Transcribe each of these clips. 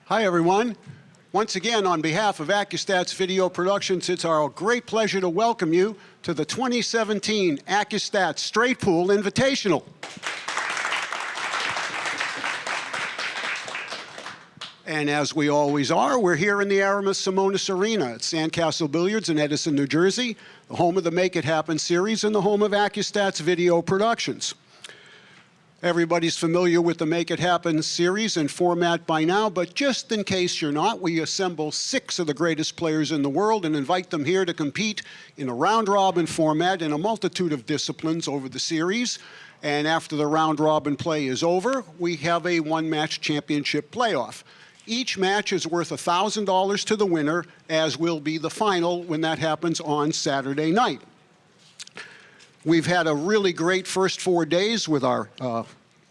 Hi, everyone. Once again, on behalf of Accu-Stats Video Productions, it's our great pleasure to welcome you to the 2017 Accu-Stats Straight Pool Invitational. And as we always are, we're here in the Aramis-Simonis Arena at Sandcastle Billiards in Edison, New Jersey, the home of the Make It Happen series and the home of Accu-Stats Video Productions. Everybody's familiar with the Make It Happen series and format by now, but just in case you're not, we assemble 6 of the greatest players in the world and invite them here to compete in a round-robin format in a multitude of disciplines over the series. And after the round-robin play is over, we have a one-match championship playoff. Each match is worth $1,000 to the winner, as will be the final when that happens on Saturday night. We've had a really great first 4 days with our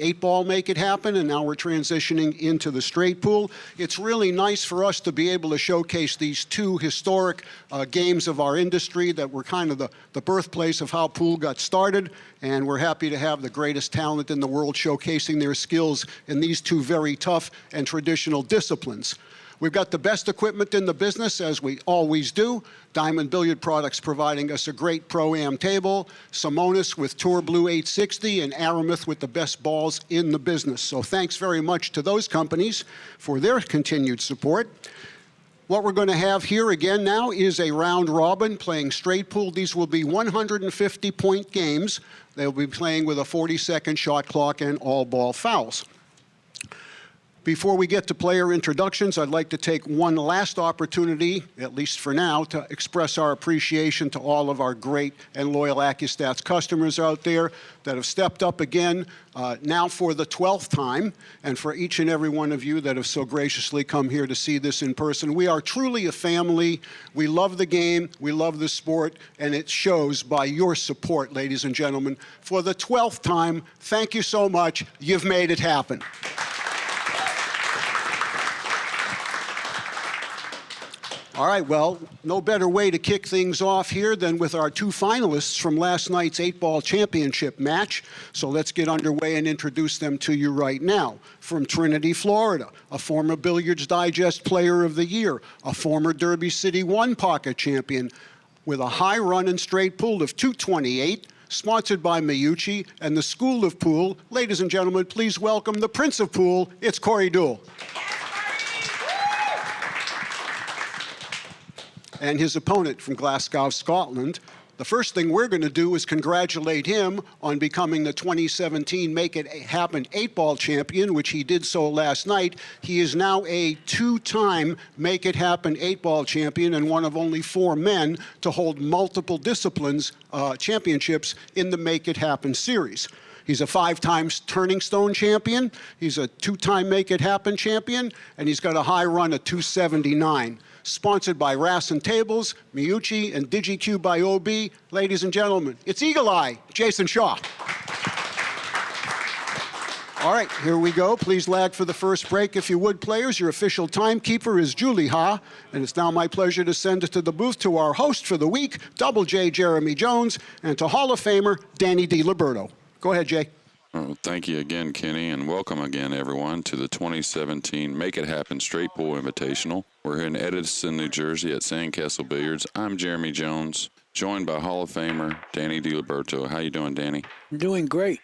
8-ball Make It Happen, and now we're transitioning into the straight pool. It's really nice for us to be able to showcase these 2 historic games of our industry that were kind of the birthplace of how pool got started, and we're happy to have the greatest talent in the world showcasing their skills in these 2 very tough and traditional disciplines. We've got the best equipment in the business, as we always do. Diamond Billiard Products providing us a great Pro-Am table, Simonis with Tour Blue 860, and Aramis with the best balls in the business. So thanks very much to those companies for their continued support. What we're going to have here again now is a round robin playing straight pool. These will be 150-point games. They'll be playing with a 40-second shot clock and all ball fouls. Before we get to player introductions, I'd like to take one last opportunity, at least for now, to express our appreciation to all of our great and loyal Accu-Stats customers out there that have stepped up again, now for the 12th time, and for each and every one of you that have so graciously come here to see this in person. We are truly a family. We love the game, we love the sport, and it shows by your support, ladies and gentlemen. For the 12th time, thank you so much. You've made it happen. All right, well, no better way to kick things off here than with our 2 finalists from last night's 8-ball championship match. So let's get underway and introduce them to you right now. From Trinity, Florida, a former Billiards Digest Player of the Year, a former Derby City 1 Pocket champion with a high run and straight pool of 228, sponsored by Miyuchi and the School of Pool. Ladies and gentlemen, please welcome the Prince of Pool. It's Corey Deuel. And his opponent from Glasgow, Scotland. The first thing we're going to do is congratulate him on becoming the 2017 Make It Happen 8-ball champion, which he did so last night. He is now a 2-time Make It Happen 8-ball champion and one of only 4 men to hold multiple disciplines championships in the Make It Happen series. He's a 5-time Turning Stone champion, he's a 2-time Make It Happen champion, and he's got a high run of 279. Sponsored by Rassin Tables, Miyuchi, and DigiQ by OB. Ladies and gentlemen, it's Eagle Eye, Jayson Shaw. All right, here we go. Please lag for the first break, if you would, players. Your official timekeeper is Julie Ha, and it's now my pleasure to send it to the booth to our host for the week, Double J Jeremy Jones, and to Hall of Famer Danny Diliberto. Go ahead, Jay. Oh, thank you again, Kenny, and welcome again, everyone, to the 2017 Make It Happen Straight Pool Invitational. We're here in Edison, New Jersey at Sandcastle Billiards. I'm Jeremy Jones, joined by Hall of Famer Danny Diliberto. How you doing, Danny? I'm doing great.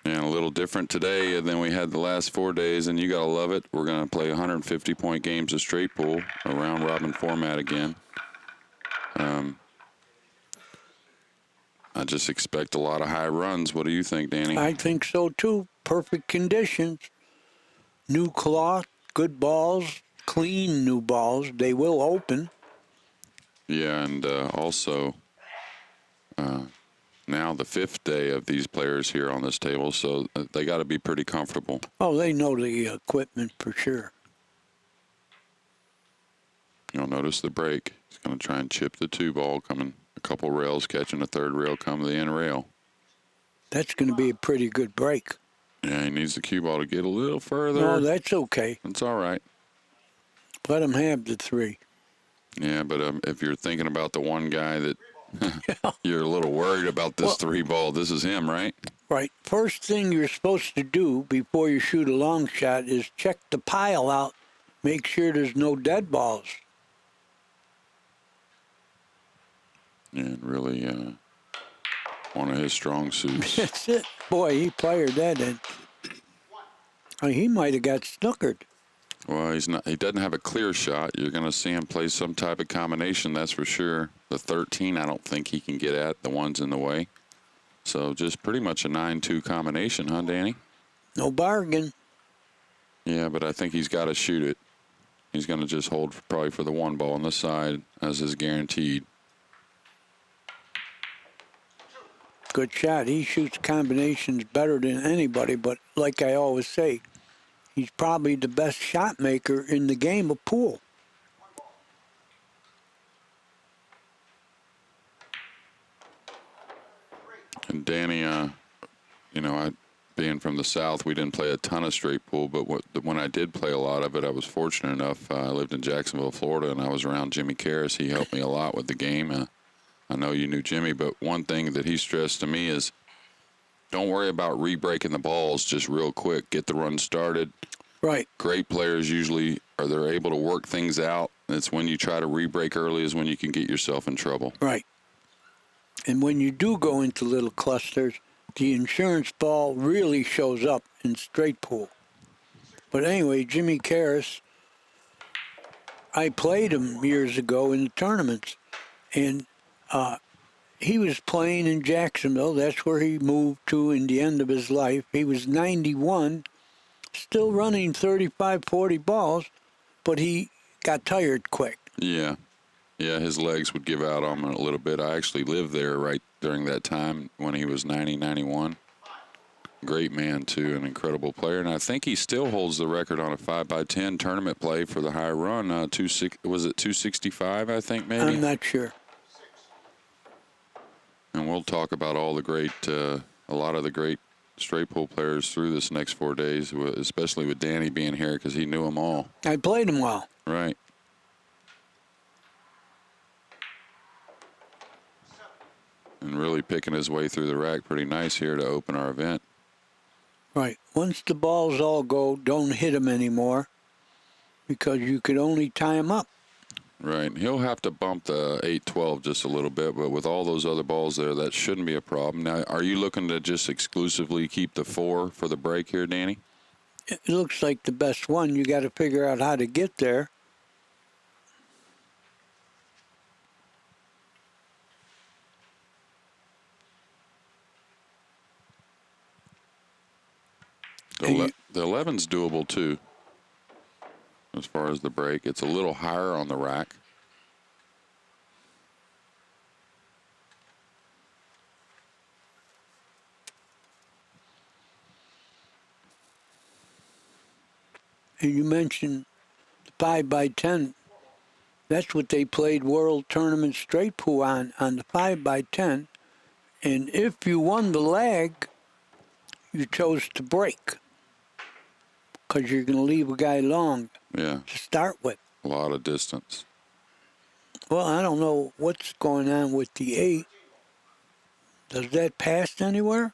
And a little different today than we had the last 4 days, and you got to love it. We're going to play 150-point games of straight pool, a round-robin format again. I just expect a lot of high runs. What do you think, Danny? I think so, too. Perfect conditions. New cloth, good balls, clean new balls. They will open. Yeah, and also now the 5th day of these players here on this table, so they got to be pretty comfortable. Oh, they know the equipment for sure. You'll notice the break. He's going to try and chip the 2-ball coming. Couple rails catching a 3rd rail, come to the end rail. That's going to be a pretty good break. Yeah, he needs the cue ball to get a little further. No, that's okay. That's all right. Let him have the 3. Yeah, but if you're thinking about the one guy that you're a little worried about this 3-ball, this is him, right? Right. First thing you're supposed to do before you shoot a long shot is check the pile out Make sure there's no dead balls. And really one of his strong suits. That's it. Boy, he fired that in. He might have got snookered. Well, he doesn't have a clear shot. You're going to see him play some type of combination, that's for sure. The 13, I don't think he can get at. The one's in the way. So just pretty much a 9-2 combination, huh, Danny? No bargain. Yeah, but I think he's got to shoot it. He's going to just hold probably for the one ball on this side as his guaranteed. Good shot. He shoots combinations better than anybody, but like I always say, he's probably the best shot maker in the game of pool. And Danny, you know, being from the South, we didn't play a ton of straight pool, but when I did play a lot of it, I was fortunate enough. I lived in Jacksonville, Florida, and I was around Jimmy Karras. He helped me a lot with the game. I know you knew Jimmy, but one thing that he stressed to me is don't worry about re-breaking the balls just real quick. Get the run started. Right. Great players usually they're able to work things out. It's when you try to re-break early is when you can get yourself in trouble. Right. And when you do go into little clusters, the insurance ball really shows up in straight pool. But anyway, Jimmy Karras, I played him years ago in the tournaments, and he was playing in Jacksonville. That's where he moved to in the end of his life. He was 91, still running 35, 40 balls, but he got tired quick. Yeah. Yeah, his legs would give out on him a little bit. I actually lived there right during that time when he was 90, 91. Great man, too, an incredible player. And I think he still holds the record on a 5x10 tournament play for the high run. Was it 265, I think, maybe? I'm not sure. And we'll talk about all the great, a lot of the great straight pool players through this next 4 days, especially with Danny being here because he knew them all. I played him well. Right. And really picking his way through the rack pretty nice here to open our event. Right. Once the balls all go, don't hit them anymore because you could only tie them up. Right. He'll have to bump the 8-12 just a little bit, but with all those other balls there, that shouldn't be a problem. Now, are you looking to just exclusively keep the 4 for the break here, Danny? It looks like the best one. You got to figure out how to get there. The 11's doable, too, as far as the break. It's a little higher on the rack. And you mentioned the 5x10. That's what they played World Tournament Straight Pool on the 5x10. And if you won the leg, you chose to break because you're going to leave a guy long Yeah. to start with. A lot of distance. Well, I don't know what's going on with the 8. Does that pass anywhere?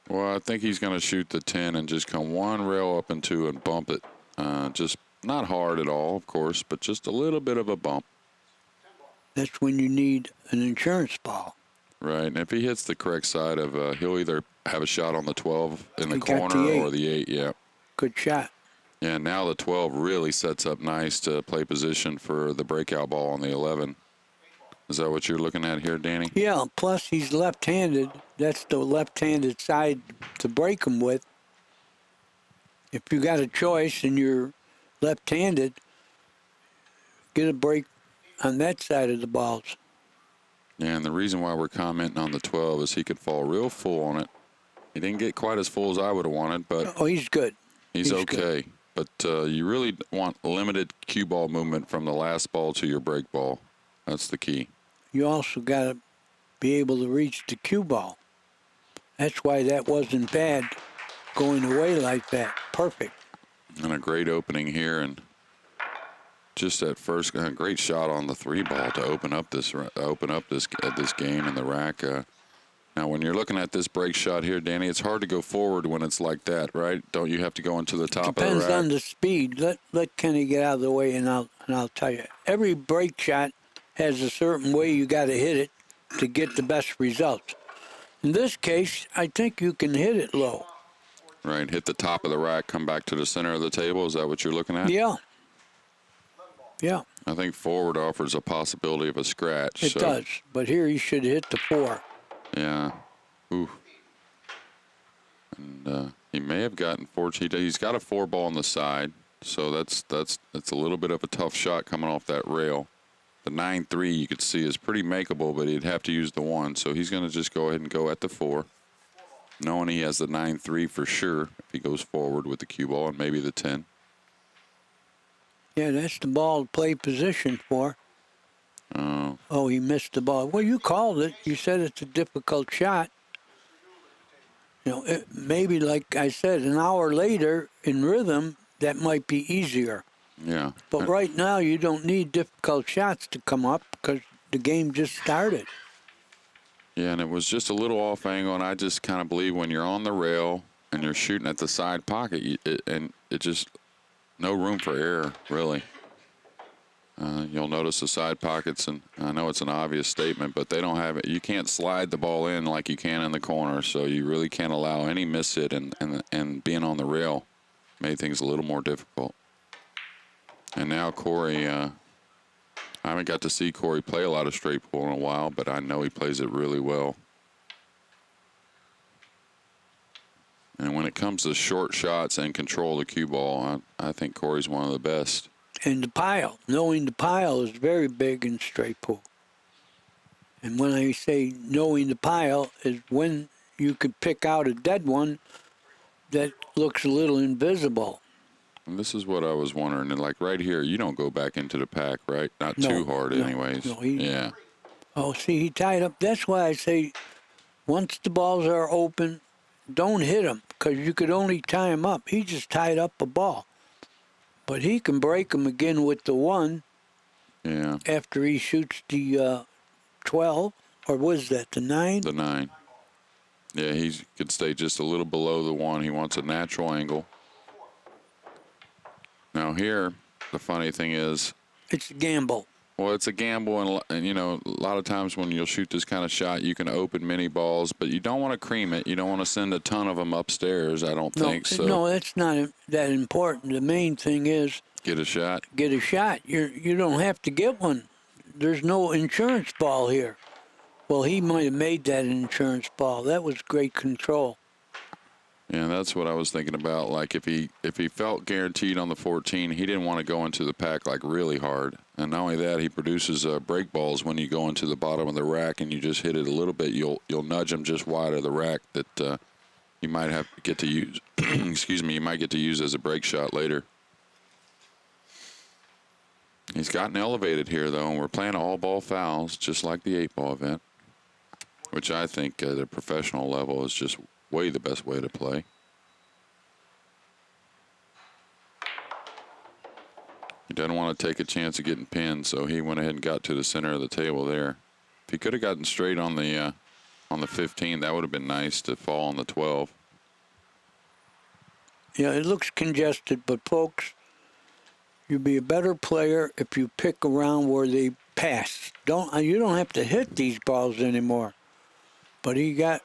Well, I think he's going to shoot the 10 and just come one rail up and 2 and bump it. Just not hard at all, of course, but just a little bit of a bump. That's when you need an insurance ball. Right, and if he hits the correct side of, he'll either have a shot on the 12 in the He got corner the 8. or the 8, yeah. Good shot. Yeah, now the 12 really sets up nice to play position for the breakout ball on the 11. Is that what you're looking at here, Danny? Yeah, plus he's left-handed. That's the left-handed side to break him with. If you got a choice and you're left-handed, get a break on that side of the balls. Yeah, and the reason why we're commenting on the 12 is he could fall real full on it. He didn't get quite as full as I would have wanted, but Oh, he's good. he's okay. Good. But you really want limited cue ball movement from the last ball to your break ball. That's the key. You also got to be able to reach the cue ball. That's why that wasn't bad going away like that. Perfect. And a great opening here, and just that first great shot on the 3 ball to open up this game in the rack. Now, when you're looking at this break shot here, Danny, it's hard to go forward when it's like that, right? Don't you have to go into the top of the Depends rack? on the speed. Let Kenny get out of the way, and I'll tell you. Every break shot has a certain way you got to hit it to get the best results. In this case, I think you can hit it low. Right, hit the top of the rack, come back to the center of the table. Is that what you're looking at? Yeah. Yeah, I think forward offers a possibility of a scratch. it does. But here you should hit the 4. Yeah. Ooh. And he may have gotten fortunate. He's got a 4 ball on the side, so that's a little bit of a tough shot coming off that rail. The 9-3 you could see is pretty makeable, but he'd have to use the 1, so he's going to just go ahead and go at the 4, knowing he has the 9-3 for sure if he goes forward with the cue ball and maybe the 10. Yeah, that's the ball to play position for. Oh, he missed the ball. Well, you called it. You said it's a difficult shot. You know, maybe, like I said, an hour later in rhythm, that might be easier. Yeah. But right now, you don't need difficult shots to come up because the game just started. Yeah, and it was just a little off angle, and I just kind of believe when you're on the rail and you're shooting at the side pocket, it just no room for error, really. You'll notice the side pockets, and I know it's an obvious statement, but they don't have it. You can't slide the ball in like you can in the corner, so you really can't allow any miss hit, and being on the rail made things a little more difficult. And now Corey, I haven't got to see Corey play a lot of straight pool in a while, but I know he plays it really well. And when it comes to short shots and control of the cue ball, I think Corey's one of the best. And the pile, knowing the pile is very big in straight pool. And when I say knowing the pile is when you could pick out a dead one that looks a little invisible. And this is what I was wondering. And like right here, you don't go back into the pack, right? Not too hard anyways. No, yeah. Oh, see, he tied up. That's why I say once the balls are open, don't hit them because you could only tie him up. He just tied up a ball. But he can break them again with the 1 after he shoots the 12. Or was that the 9? The 9. Yeah, he could stay just a little below the 1. He wants a natural angle. Now here, the funny thing is, it's a gamble. Well, it's a gamble, and you know, a lot of times when you'll shoot this kind of shot, you can open many balls, but you don't want to cream it. You don't want to send a ton of them upstairs, I don't think. So No, that's not that important. The main thing is get a shot. Get a shot. You don't have to get one. There's no insurance ball here. Well, he might have made that an insurance ball. That was great control. Yeah, that's what I was thinking about. Like if he felt guaranteed on the 14, he didn't want to go into the pack like really hard. And not only that, he produces break balls when you go into the bottom of the rack and you just hit it a little bit. You'll nudge him just wide of the rack that you might have to get to use. Excuse me, you might get to use as a break shot later. He's gotten elevated here though, and we're playing all ball fouls just like the 8-ball event, which I think at a professional level is just way the best way to play. He doesn't want to take a chance of getting pinned, so he went ahead and got to the center of the table there. If he could have gotten straight on the 15, that would have been nice to fall on the 12. Yeah, it looks congested, but folks, you'd be a better player if you pick around where they pass. You don't have to hit these balls anymore. But he's got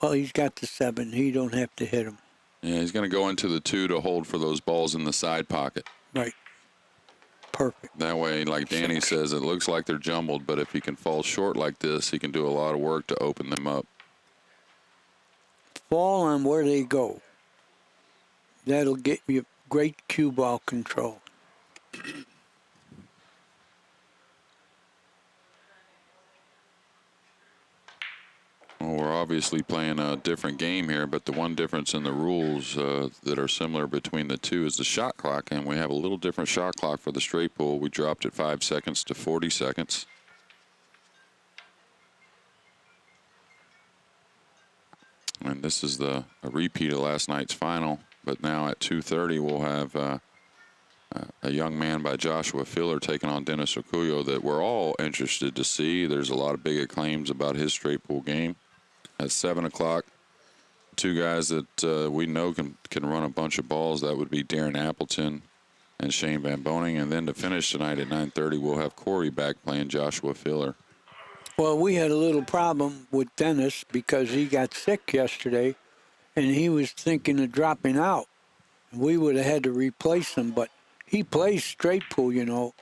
the 7. He don't have to hit them. Yeah, he's going to go into the 2 to hold for those balls in the side pocket. Right. Perfect. That way, like Danny says, it looks like they're jumbled, but if he can fall short like this, he can do a lot of work to open them up. Fall on where they go. That'll get you great cue ball control. Well, we're obviously playing a different game here, but the one difference in the rules that are similar between the two is the shot clock, and we have a little different shot clock for the straight pool. We dropped it 5 seconds to 40 seconds. And this is a repeat of last night's final, but now at 2:30 we'll have a young man by Joshua Filler taking on Dennis Ocuyo that we're all interested to see. There's a lot of big acclaims about his straight pool game. at 7 o'clock. Two guys that we know can run a bunch of balls. That would be Darren Appleton and Shane Van Boning. And then to finish tonight at 9:30, we'll have Corey back playing Joshua Filler. Well, we had a little problem with Dennis because he got sick yesterday, and he was thinking of dropping out. We would have had to replace him, but he plays straight pool, you know.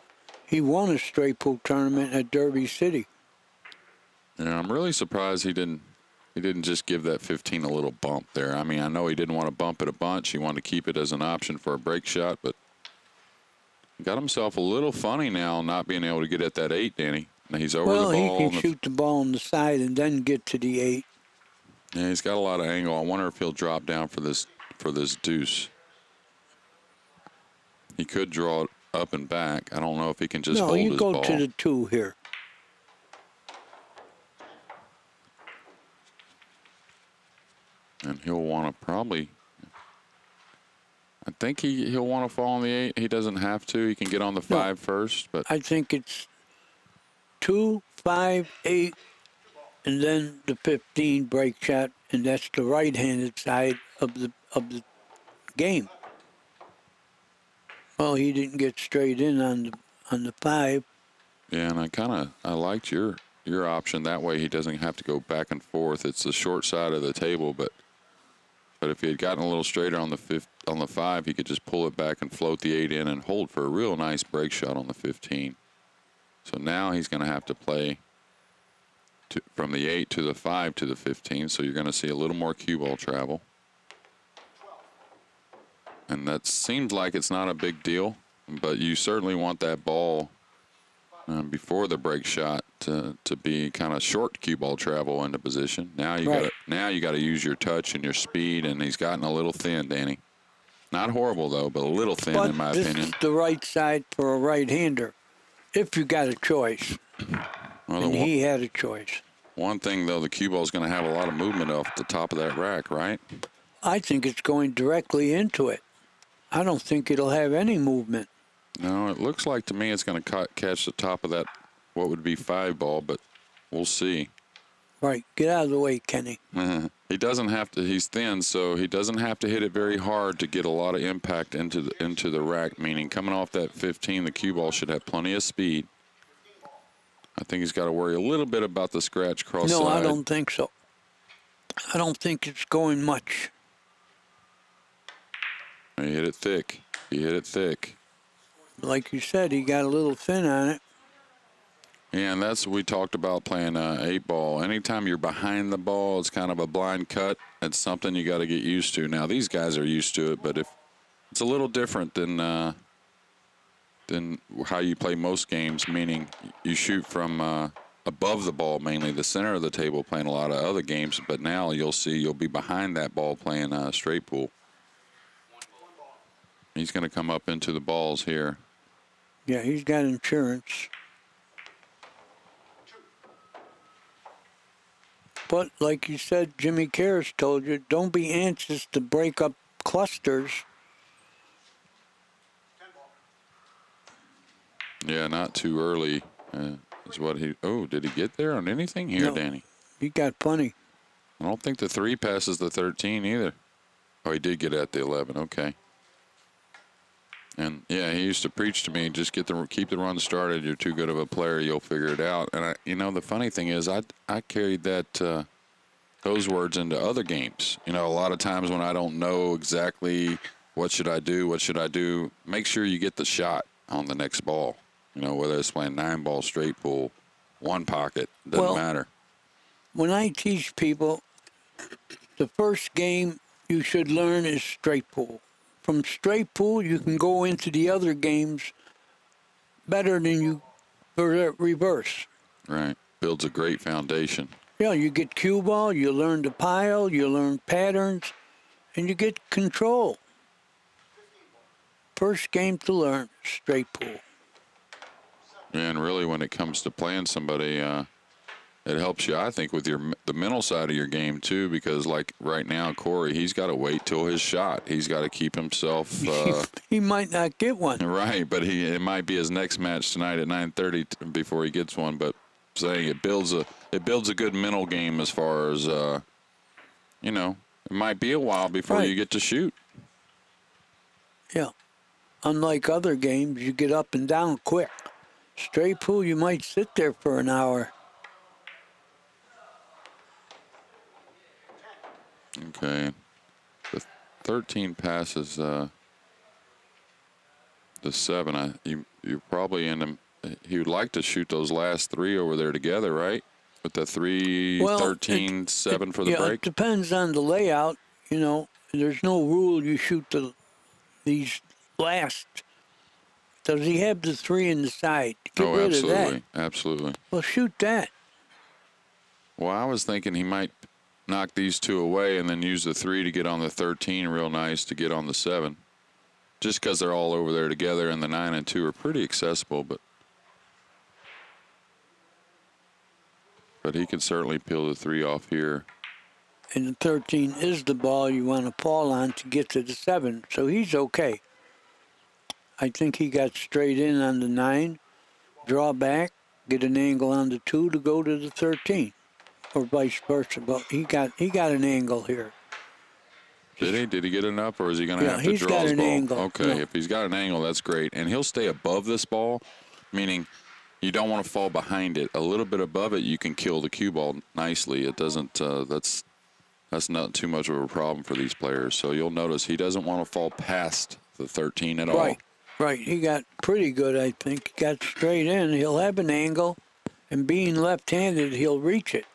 He won a straight pool tournament at Derby City. Yeah, I'm really surprised he didn't just give that 15 a little bump there. I mean, I know he didn't want to bump it a bunch. He wanted to keep it as an option for a break shot, but he got himself a little funny now not being able to get at that 8, Danny. Now he's over the ball. Well, he can shoot the ball on the side and then get to the 8. Yeah, he's got a lot of angle. I wonder if he'll drop down for this deuce. He could draw it up and back. I don't know if he can just hold his ball. No, you go to the 2 here. And he'll want to probably, I think he'll want to fall on the 8. He doesn't have to. He can get on the 5 first. But I think it's 2, 5, 8, and then the 15 break shot, and that's the right-handed side of the game. Well, he didn't get straight in on the 5. Yeah, and I liked your option. That way he doesn't have to go back and forth. It's the short side of the table, but if he had gotten a little straighter on the 5, he could just pull it back and float the 8 in and hold for a real nice break shot on the 15. So now he's going to have to play from the 8 to the 5 to the 15. So you're going to see a little more cue ball travel. And that seems like it's not a big deal, but you certainly want that ball before the break shot to be kind of short cue ball travel into position. Now you got to use your touch and your speed, and he's gotten a little thin, Danny. Not horrible though, but a little thin in my opinion. This is the right side for a right-hander, if you got a choice. Well, and he had a choice. One thing though, the cue ball is going to have a lot of movement off the top of that rack, right? I think it's going directly into it. I don't think it'll have any movement. No, it looks like to me it's going to catch the top of that, what would be 5 ball, but we'll see. Right, get out of the way, Kenny. He doesn't have to. He's thin, so he doesn't have to hit it very hard to get a lot of impact into the rack. Meaning, coming off that 15, the cue ball should have plenty of speed. I think he's got to worry a little bit about the scratch cross side. No, I don't think so. I don't think it's going much. He hit it thick. He hit it thick. Like you said, he got a little thin on it. Yeah, and that's what we talked about playing 8-ball. Anytime you're behind the ball, it's kind of a blind cut. It's something you got to get used to. Now, these guys are used to it, but if it's a little different than how you play most games, meaning you shoot from above the ball, mainly the center of the table, playing a lot of other games. But now you'll be behind that ball playing straight pool. He's going to come up into the balls here. Yeah, he's got insurance. But like you said, Jimmy Karras told you, don't be anxious to break up clusters. Yeah, not too early is what he... Oh, did he get there on anything here, No, Danny? He got plenty. I don't think the 3 passes the 13 either. Oh, he did get at the 11. Okay. And, yeah, he used to preach to me, just keep the run started. You're too good of a player. You'll figure it out. And, the funny thing is I carried those words into other games. A lot of times when I don't know exactly what should I do, make sure you get the shot on the next ball. Whether it's playing 9-ball straight pool, 1 pocket, doesn't matter. When I teach people, the first game you should learn is straight pool. From straight pool, you can go into the other games better than you reverse. Right. Builds a great foundation. Yeah, you get cue ball, you learn to pile, you learn patterns, and you get control. First game to learn, straight pool. Yeah, and really when it comes to playing somebody, it helps you, I think, with the mental side of your game, too, because, like, right now, Corey, he's got to wait till his shot. He's got to keep himself... he might not get one. Right, but it might be his next match tonight at 9:30 before he gets one, but saying it builds a good mental game as far as you know, it might be a while before Right. you get to shoot. Yeah. Unlike other games, you get up and down quick. Straight pool, you might sit there for an hour. Okay. The 13 passes the 7. You probably end him. He would like to shoot those last 3 over there together, right? With the 3, Well, 13, 7 for the yeah, it break. depends on the layout. You know, there's no rule you shoot these last. Does he have the 3 in the side? Get Oh, rid of that. absolutely, absolutely. Well, shoot that. Well, I was thinking he might knock these 2 away and then use the 3 to get on the 13 real nice to get on the 7. Just because they're all over there together, and the 9 and 2 are pretty accessible, but he can certainly peel the 3 off here. And the 13 is the ball you want to fall on to get to the 7. So he's okay. I think he got straight in on the 9, draw back, get an angle on the 2 to go to the 13, or vice versa. But he got an angle here. Did he? Did he get enough, or is he going to Yeah, have to he's draw got his an ball? angle. Okay, No. if he's got an angle, that's great. And he'll stay above this ball, meaning you don't want to fall behind it. A little bit above it, you can kill the cue ball nicely. It doesn't. That's not too much of a problem for these players. So you'll notice he doesn't want to fall past the 13 at all. Right. He got pretty good, I think. He got straight in. He'll have an angle, and being left-handed, he'll reach it.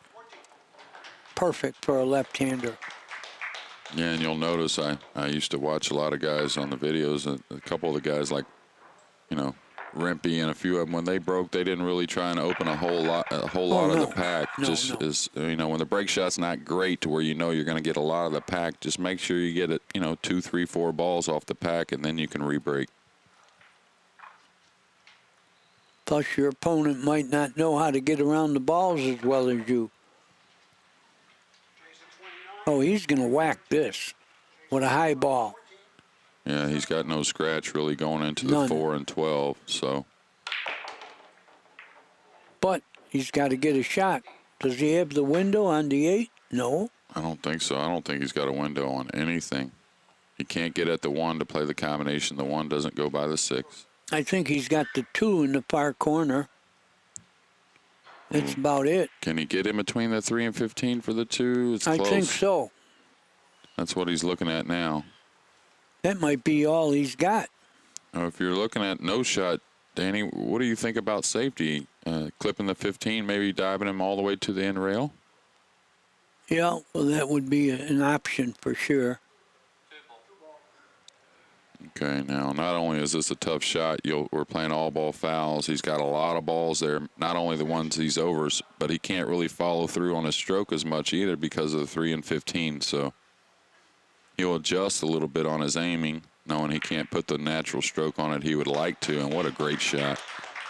Perfect for a left-hander. Yeah, and you'll notice I used to watch a lot of guys on the videos, and a couple of the guys like, you know, Rimpey and a few of them, when they broke, they didn't really try and open a whole lot of the pack. No. As you know, when the break shot's not great to where you know you're going to get a lot of the pack, just make sure you get it, 2, 3, 4 balls off the pack, and then you can re-break. Plus, your opponent might not know how to get around the balls as well as you. Oh, he's going to whack this with a high ball. Yeah, he's got no scratch really going into None. the 4 and 12, so. But he's got to get a shot. Does he have the window on the 8? No. I don't think so. I don't think he's got a window on anything. He can't get at the 1 to play the combination. The 1 doesn't go by the 6. I think he's got the 2 in the far corner. That's about it. Can he get in between the 3 and 15 for the 2? It's close. I think so. That's what he's looking at now. That might be all he's got. Now, if you're looking at no shot, Danny, what do you think about safety? Clipping the 15, maybe diving him all the way to the end rail? Yeah, well, that would be an option for sure. Okay, now not only is this a tough shot, we're playing all ball fouls. He's got a lot of balls there, not only the ones he's overs, but he can't really follow through on his stroke as much either because of the 3 and 15. So he'll adjust a little bit on his aiming, knowing he can't put the natural stroke on it he would like to, and what a great shot.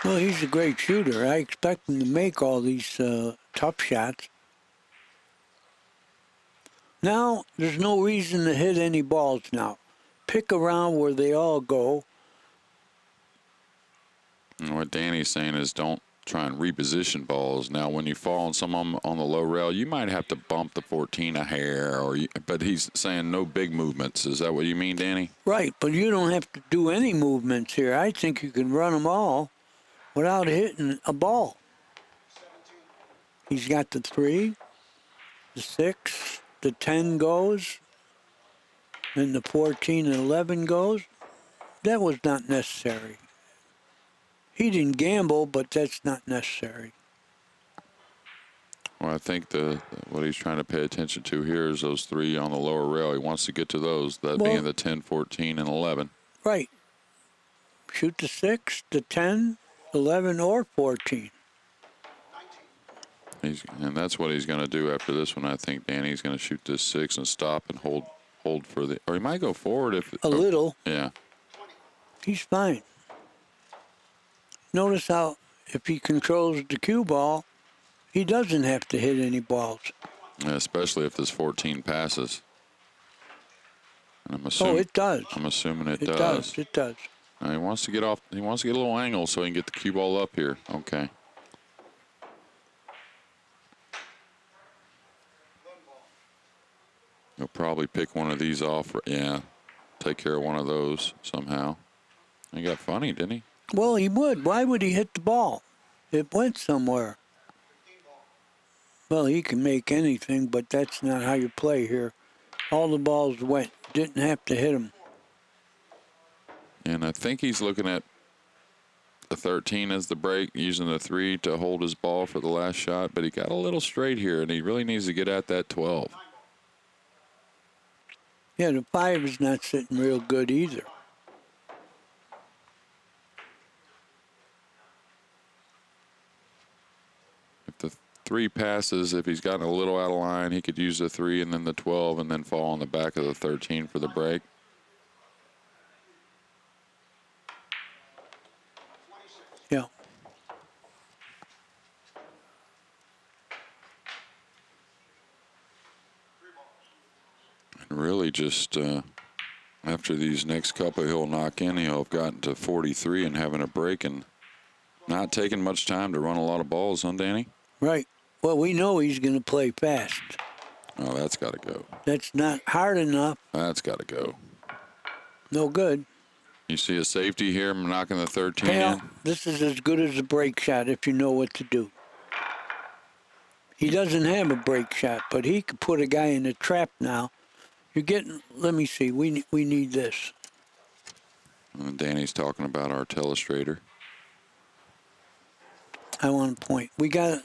Well, he's a great shooter. I expect him to make all these tough shots. Now, there's no reason to hit any balls now. Pick around where they all go. And what Danny's saying is don't try and reposition balls. Now, when you fall on someone on the low rail, you might have to bump the 14 a hair, but he's saying no big movements. Is that what you mean, Danny? Right, but you don't have to do any movements here. I think you can run them all without hitting a ball. He's got the 3, the 6, the 10 goes, and the 14 and 11 goes. That was not necessary. He didn't gamble, but that's not necessary. Well, I think what he's trying to pay attention to here is those 3 on the lower rail. He wants to get to those, that being the 10, 14, and 11. Right. Shoot the 6, the 10, 11, or 14. And that's what he's going to do after this one, I think, Danny. He's going to shoot this 6 and stop and hold for the, or he might go forward if a little. Yeah. He's fine. Notice how if he controls the cue ball, he doesn't have to hit any balls. Yeah, especially if this 14 passes. And I'm assuming, it does. I'm assuming it It does. It does. He wants to get off. He wants to get a little angle so he can get the cue ball up here. Okay. He'll probably pick one of these off. Yeah, take care of one of those somehow. He got funny, didn't he? Well, he would. Why would he hit the ball? It went somewhere. Well, he can make anything, but that's not how you play here. All the balls went. Didn't have to hit them. And I think he's looking at the 13 as the break, using the 3 to hold his ball for the last shot. But he got a little straight here, and he really needs to get at that 12. Yeah, the 5 is not sitting real good either. If the 3 passes, if he's gotten a little out of line, he could use the 3 and then the 12 and then fall on the back of the 13 for the break. Yeah. And really just after these next couple he'll knock in, he'll have gotten to 43 and having a break and not taking much time to run a lot of balls, huh, Danny? Right. Well, we know he's going to play fast. Oh, that's got to go. That's not hard enough. That's got to go. No good. You see a safety here, knocking the 13 Hell, in? this is as good as a break shot if you know what to do. He doesn't have a break shot, but he could put a guy in a trap now. You're getting, let me see, we need this. Danny's talking about our telestrator. I want a point. We got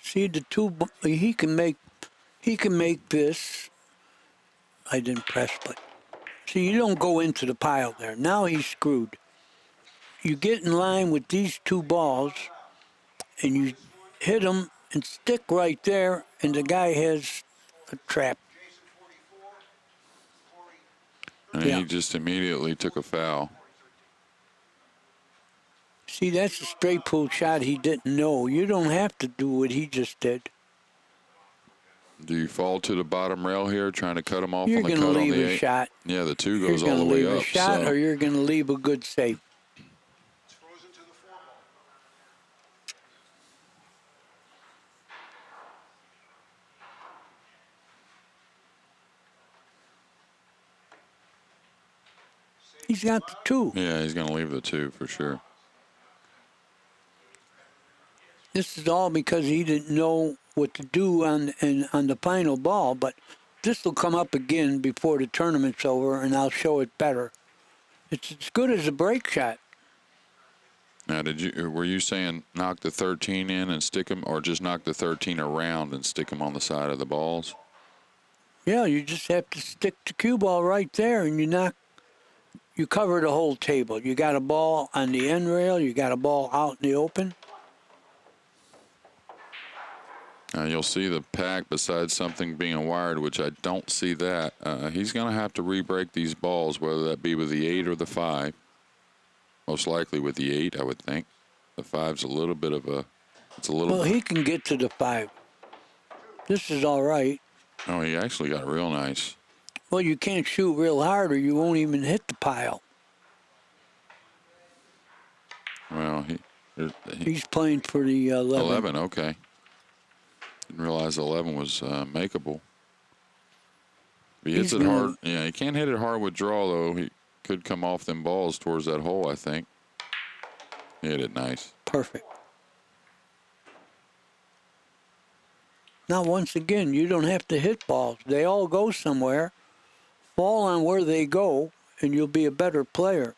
see the two. He can make this. I didn't press, but see, you don't go into the pile there. Now he's screwed. You get in line with these 2 balls, and you hit them and stick right there, and the guy has a trap. And Yeah. he just immediately took a foul. See, that's a straight pull shot he didn't know. You don't have to do what he just did. Do you fall to the bottom rail here, trying to cut him off You're on the going cut to on leave the a 8? shot. Yeah, the 2 You're goes all going the to way leave up. a shot, so. or you're going to leave a good save. He's got the 2. Yeah, he's going to leave the 2 for sure. This is all because he didn't know what to do on the final ball, but this will come up again before the tournament's over, and I'll show it better. It's as good as a break shot. Now, were you saying knock the 13 in and stick him, or just knock the 13 around and stick him on the side of the balls? Yeah, you just have to stick the cue ball right there, and you cover the whole table. You got a ball on the end rail, you got a ball out in the open. You'll see the pack besides something being wired, which I don't see that. He's going to have to re-break these balls, whether that be with the 8 or the 5. Most likely with the 8, I would think. The 5's a little bit of a... It's a little... Well, he can get to the 5. This is all right. Oh, he actually got real nice. Well, you can't shoot real hard or you won't even hit the pile. Well, He's playing for the 11. 11, okay. Didn't realize 11 was makeable. If he hits it hard. Yeah, he can't hit it hard with draw, though. He could come off them balls towards that hole, I think. He hit it nice. Perfect. Now, once again, you don't have to hit balls. They all go somewhere. Fall on where they go, and you'll be a better player.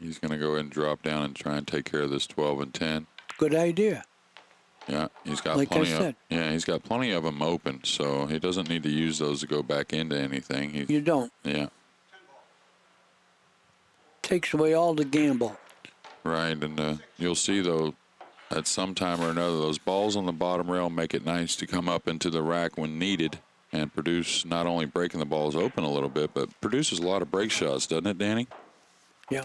He's going to go ahead and drop down and try and take care of this 12 and 10. Good idea. Yeah, he's got Like plenty I of. said. Yeah, he's got plenty of them open, so he doesn't need to use those to go back into anything. You don't. Yeah. Takes away all the gamble. Right, and you'll see though, at some time or another, those balls on the bottom rail make it nice to come up into the rack when needed and produce not only breaking the balls open a little bit, but produces a lot of break shots, doesn't it, Danny? Yeah.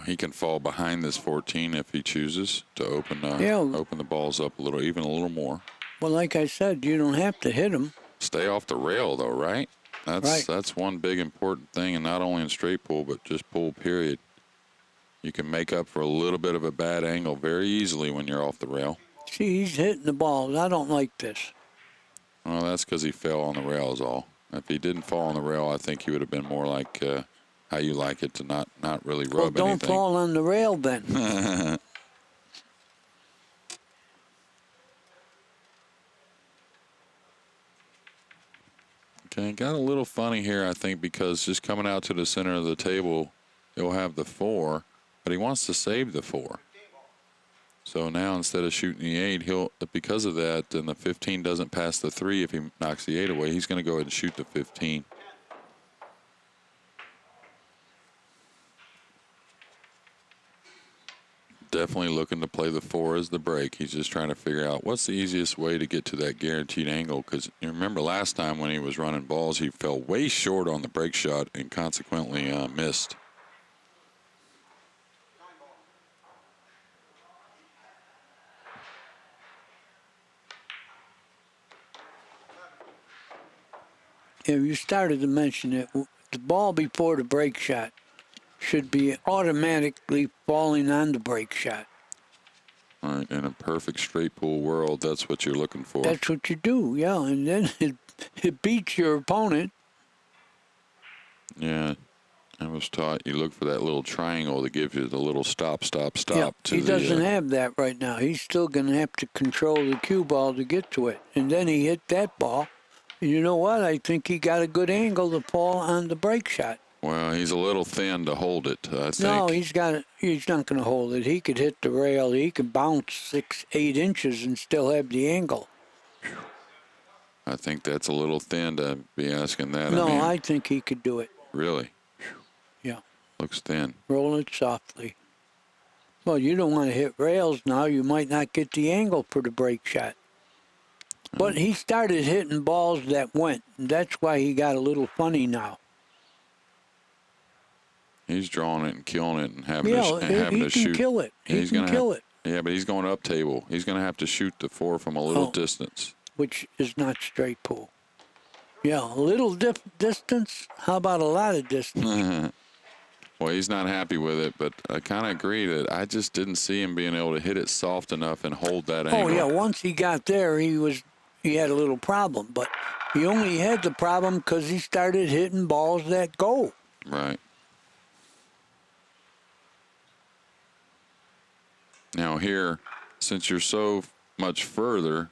he can fall behind this 14 if he chooses to open Yeah. open the balls up a little, even a little more. Well, like I said, you don't have to hit him. Stay off the rail, though, right? Right. That's one big important thing, and not only in straight pool, but just pool period. You can make up for a little bit of a bad angle very easily when you're off the rail. See, he's hitting the balls. I don't like this. Well, that's because he fell on the rail is all. If he didn't fall on the rail, I think he would have been more like how you like it, to not really rub Well, don't anything. fall on the rail then. Okay, got a little funny here, I think, because just coming out to the center of the table, he'll have the 4, but he wants to save the 4. So now instead of shooting the 8, because of that, and the 15 doesn't pass the 3, if he knocks the 8 away, he's going to go ahead and shoot the 15. Definitely looking to play the 4 as the break. He's just trying to figure out what's the easiest way to get to that guaranteed angle, because you remember last time when he was running balls, he fell way short on the break shot and consequently missed. Yeah, you started to mention it. The ball before the break shot should be automatically falling on the break shot. All right, in a perfect straight pool world, that's what you're looking for. That's what you do, yeah. And then it beats your opponent. Yeah, I was taught you look for that little triangle that gives you the little stop. Yeah, To he the, doesn't have that right now. He's still going to have to control the cue ball to get to it. And then he hit that ball. And you know what? I think he got a good angle to fall on the break shot. Well, he's a little thin to hold it, I think. No, he's not going to hold it. He could hit the rail. He could bounce 6-8 inches and still have the angle. I think that's a little thin to be asking that. No, I mean, I think he could do it. really? Yeah. Looks thin. Roll it softly. Well, you don't want to hit rails now. You might not get the angle for the break shot. But he started hitting balls that went. And that's why he got a little funny now. He's drawing it and killing it and having Yeah, to he shoot. can kill it. He can kill it, Yeah, but he's going up table. He's going to have to shoot the 4 from a little Oh. distance. which is not straight pool. Yeah, a little distance. How about a lot of distance? Well, he's not happy with it, but I kind of agree that I just didn't see him being able to hit it soft enough and hold that angle. Oh, yeah, once he got there, he had a little problem. But he only had the problem because he started hitting balls that go. Right. Now here, since you're so much further,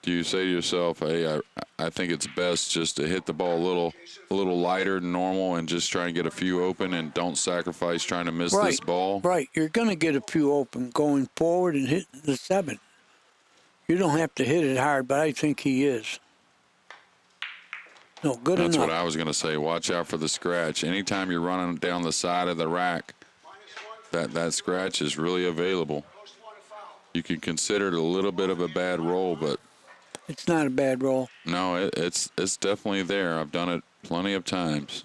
do you say to yourself, hey, I think it's best just to hit the ball a little lighter than normal and just try and get a few open and don't sacrifice trying to miss this ball? Right, you're going to get a few open going forward and hitting the 7. You don't have to hit it hard, but I think he is. No, good enough. That's what I was going to say. Watch out for the scratch. Anytime you're running down the side of the rack, that scratch is really available. You can consider it a little bit of a bad roll, but It's not a bad roll. no, it's definitely there. I've done it plenty of times.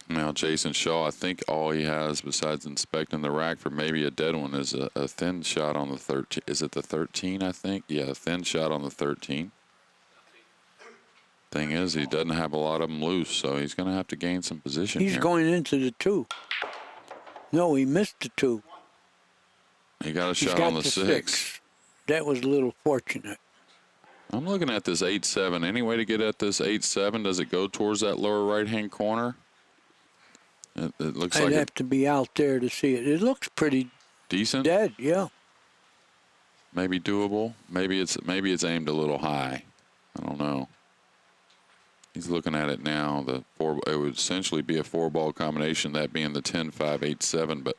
Now, Jayson Shaw, I think all he has besides inspecting the rack for maybe a dead one is a thin shot on the 13. Is it the 13, I think? Yeah, a thin shot on the 13. Thing is, he doesn't have a lot of them loose, so he's going to have to gain some position He's here. going into the 2. No, he missed the 2. He got a He's shot got on the 6. That was a little fortunate. I'm looking at this 8-7. Any way to get at this 8-7? Does it go towards that lower right-hand corner? It looks I'd like have to be out there to see it. It looks pretty decent. dead, yeah. Maybe doable. Maybe it's aimed a little high. I don't know. He's looking at it now. It would essentially be a 4-ball combination, that being the 10, 5, 8, 7, but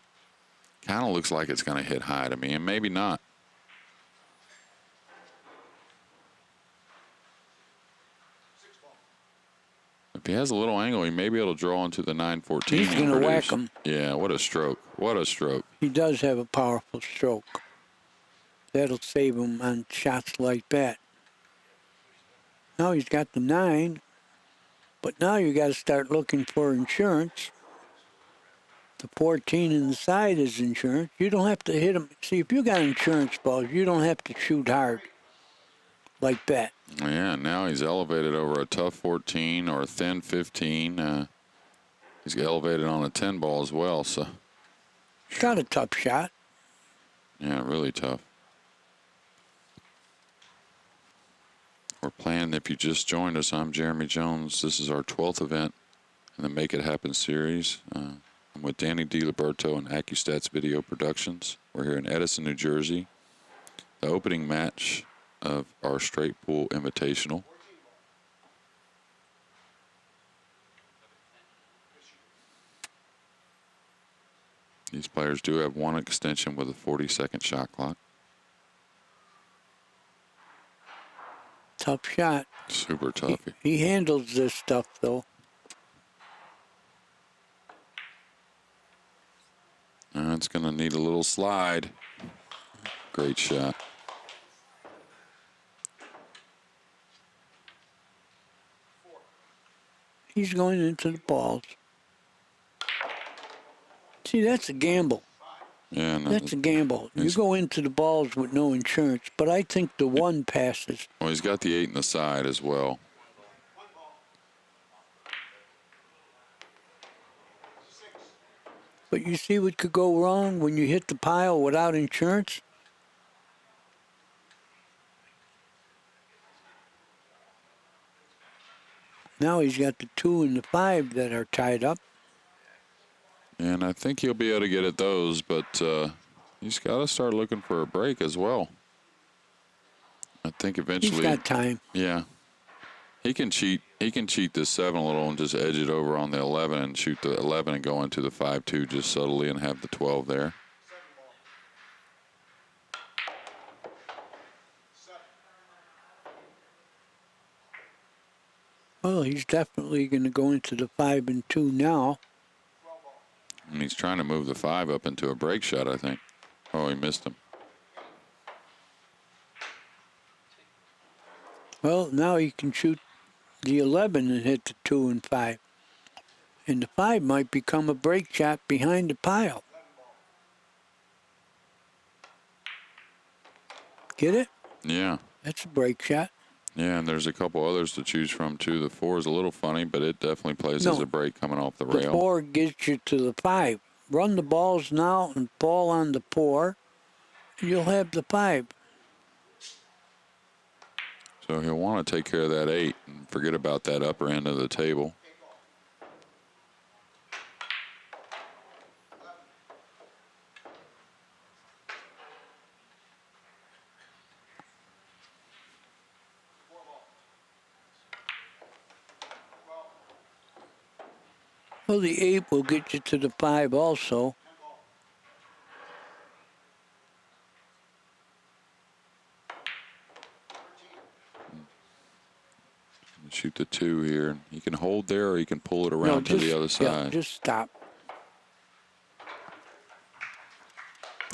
kind of looks like it's going to hit high to me, and maybe not. If he has a little angle, he may be able to draw into the 9-14. He's going to whack him. Yeah, what a stroke. What a stroke. He does have a powerful stroke. That'll save him on shots like that. Now he's got the 9. But now you got to start looking for insurance. The 14 in the side is insurance. You don't have to hit them. See, if you got insurance balls, you don't have to shoot hard like that. Yeah, now he's elevated over a tough 14 or a thin 15. He's elevated on a 10 ball as well, so. Got a tough shot. Yeah, really tough. We're playing, if you just joined us, I'm Jeremy Jones. This is our 12th event in the Make It Happen series. I'm with Danny Diliberto and Accu-Stats Video Productions. We're here in Edison, New Jersey. The opening match of our Straight Pool Invitational. These players do have one extension with a 40-second shot clock. Tough shot. Super tough. He handles this stuff, though. It's going to need a little slide. Great shot. He's going into the balls. See, that's a gamble. Yeah, no, That's a gamble. You go into the balls with no insurance, but I think the one passes. well, he's got the 8 in the side as well. But you see what could go wrong when you hit the pile without insurance? Now he's got the 2 and the 5 that are tied up. And I think he'll be able to get at those, but he's got to start looking for a break as well. I think eventually. He's got time. Yeah. He can cheat. He can cheat this 7 a little and just edge it over on the 11 and shoot the 11 and go into the 5-2 just subtly and have the 12 there. Well, he's definitely going to go into the 5 and 2 now. And he's trying to move the 5 up into a break shot, I think. Oh, he missed him. Well, now he can shoot the 11 and hit the 2 and 5. And the 5 might become a break shot behind the pile. Get it? Yeah. That's a break shot. Yeah, and there's a couple others to choose from, too. The 4 is a little funny, but it definitely plays as a break coming off the rail. The 4 gets you to the 5. Run the balls now and ball on the 4, and you'll have the 5. So he'll want to take care of that 8 and forget about that upper end of the table. Well, the 8 will get you to the 5 also. Shoot the 2 here. He can hold there or he can pull it around to the other side. Yeah, just stop.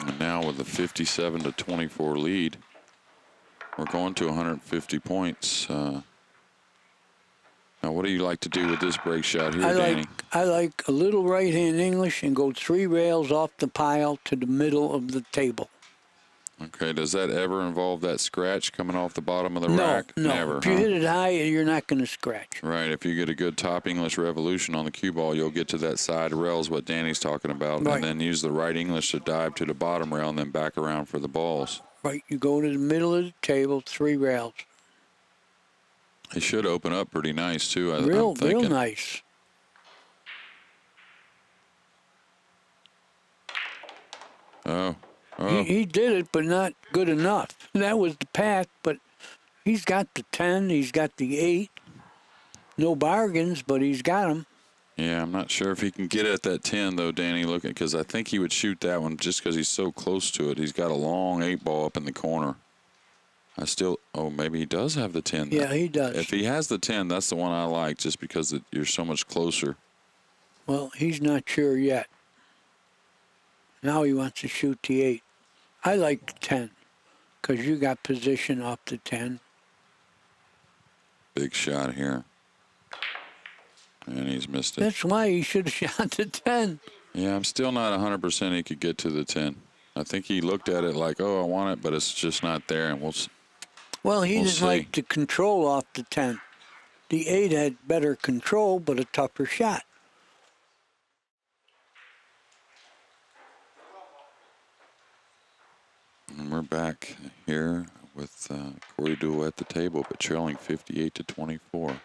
And now with a 57-24 lead, we're going to 150 points. Now, what do you like to do with this break shot here, Danny? I like a little right-hand English and go 3 rails off the pile to the middle of the table. Okay, does that ever involve that scratch coming off the bottom of the rack? No. Never, If you hit it high, you're not going to scratch. Right, if you get a good top English revolution on the cue ball, you'll get to that side rail is what Danny's talking about, Right. and then use the right English to dive to the bottom rail and then back around for the balls. Right, you go to the middle of the table, 3 rails. It should open up pretty nice, too. Real I'm thinking. nice. Oh. He did it, but not good enough. That was the path, but he's got the 10, he's got the 8. No bargains, but he's got them. Yeah, I'm not sure if he can get at that 10, though, Danny, looking, because I think he would shoot that one just because he's so close to it. He's got a long 8 ball up in the corner. Oh, maybe he does have the 10. Yeah, he does. If he has the 10, that's the one I like just because you're so much closer. Well, he's not sure yet. Now he wants to shoot the 8. I like 10 because you got position off the 10. Big shot here. And he's missed it. That's why he should have shot the 10. Yeah, I'm still not 100% he could get to the 10. I think he looked at it like, oh, I want it, but it's just not there, and Well, he We'll didn't see. like the control off the 10. The 8 had better control, but a tougher shot. And we're back here with Corey Deuel at the table, but trailing 58-24.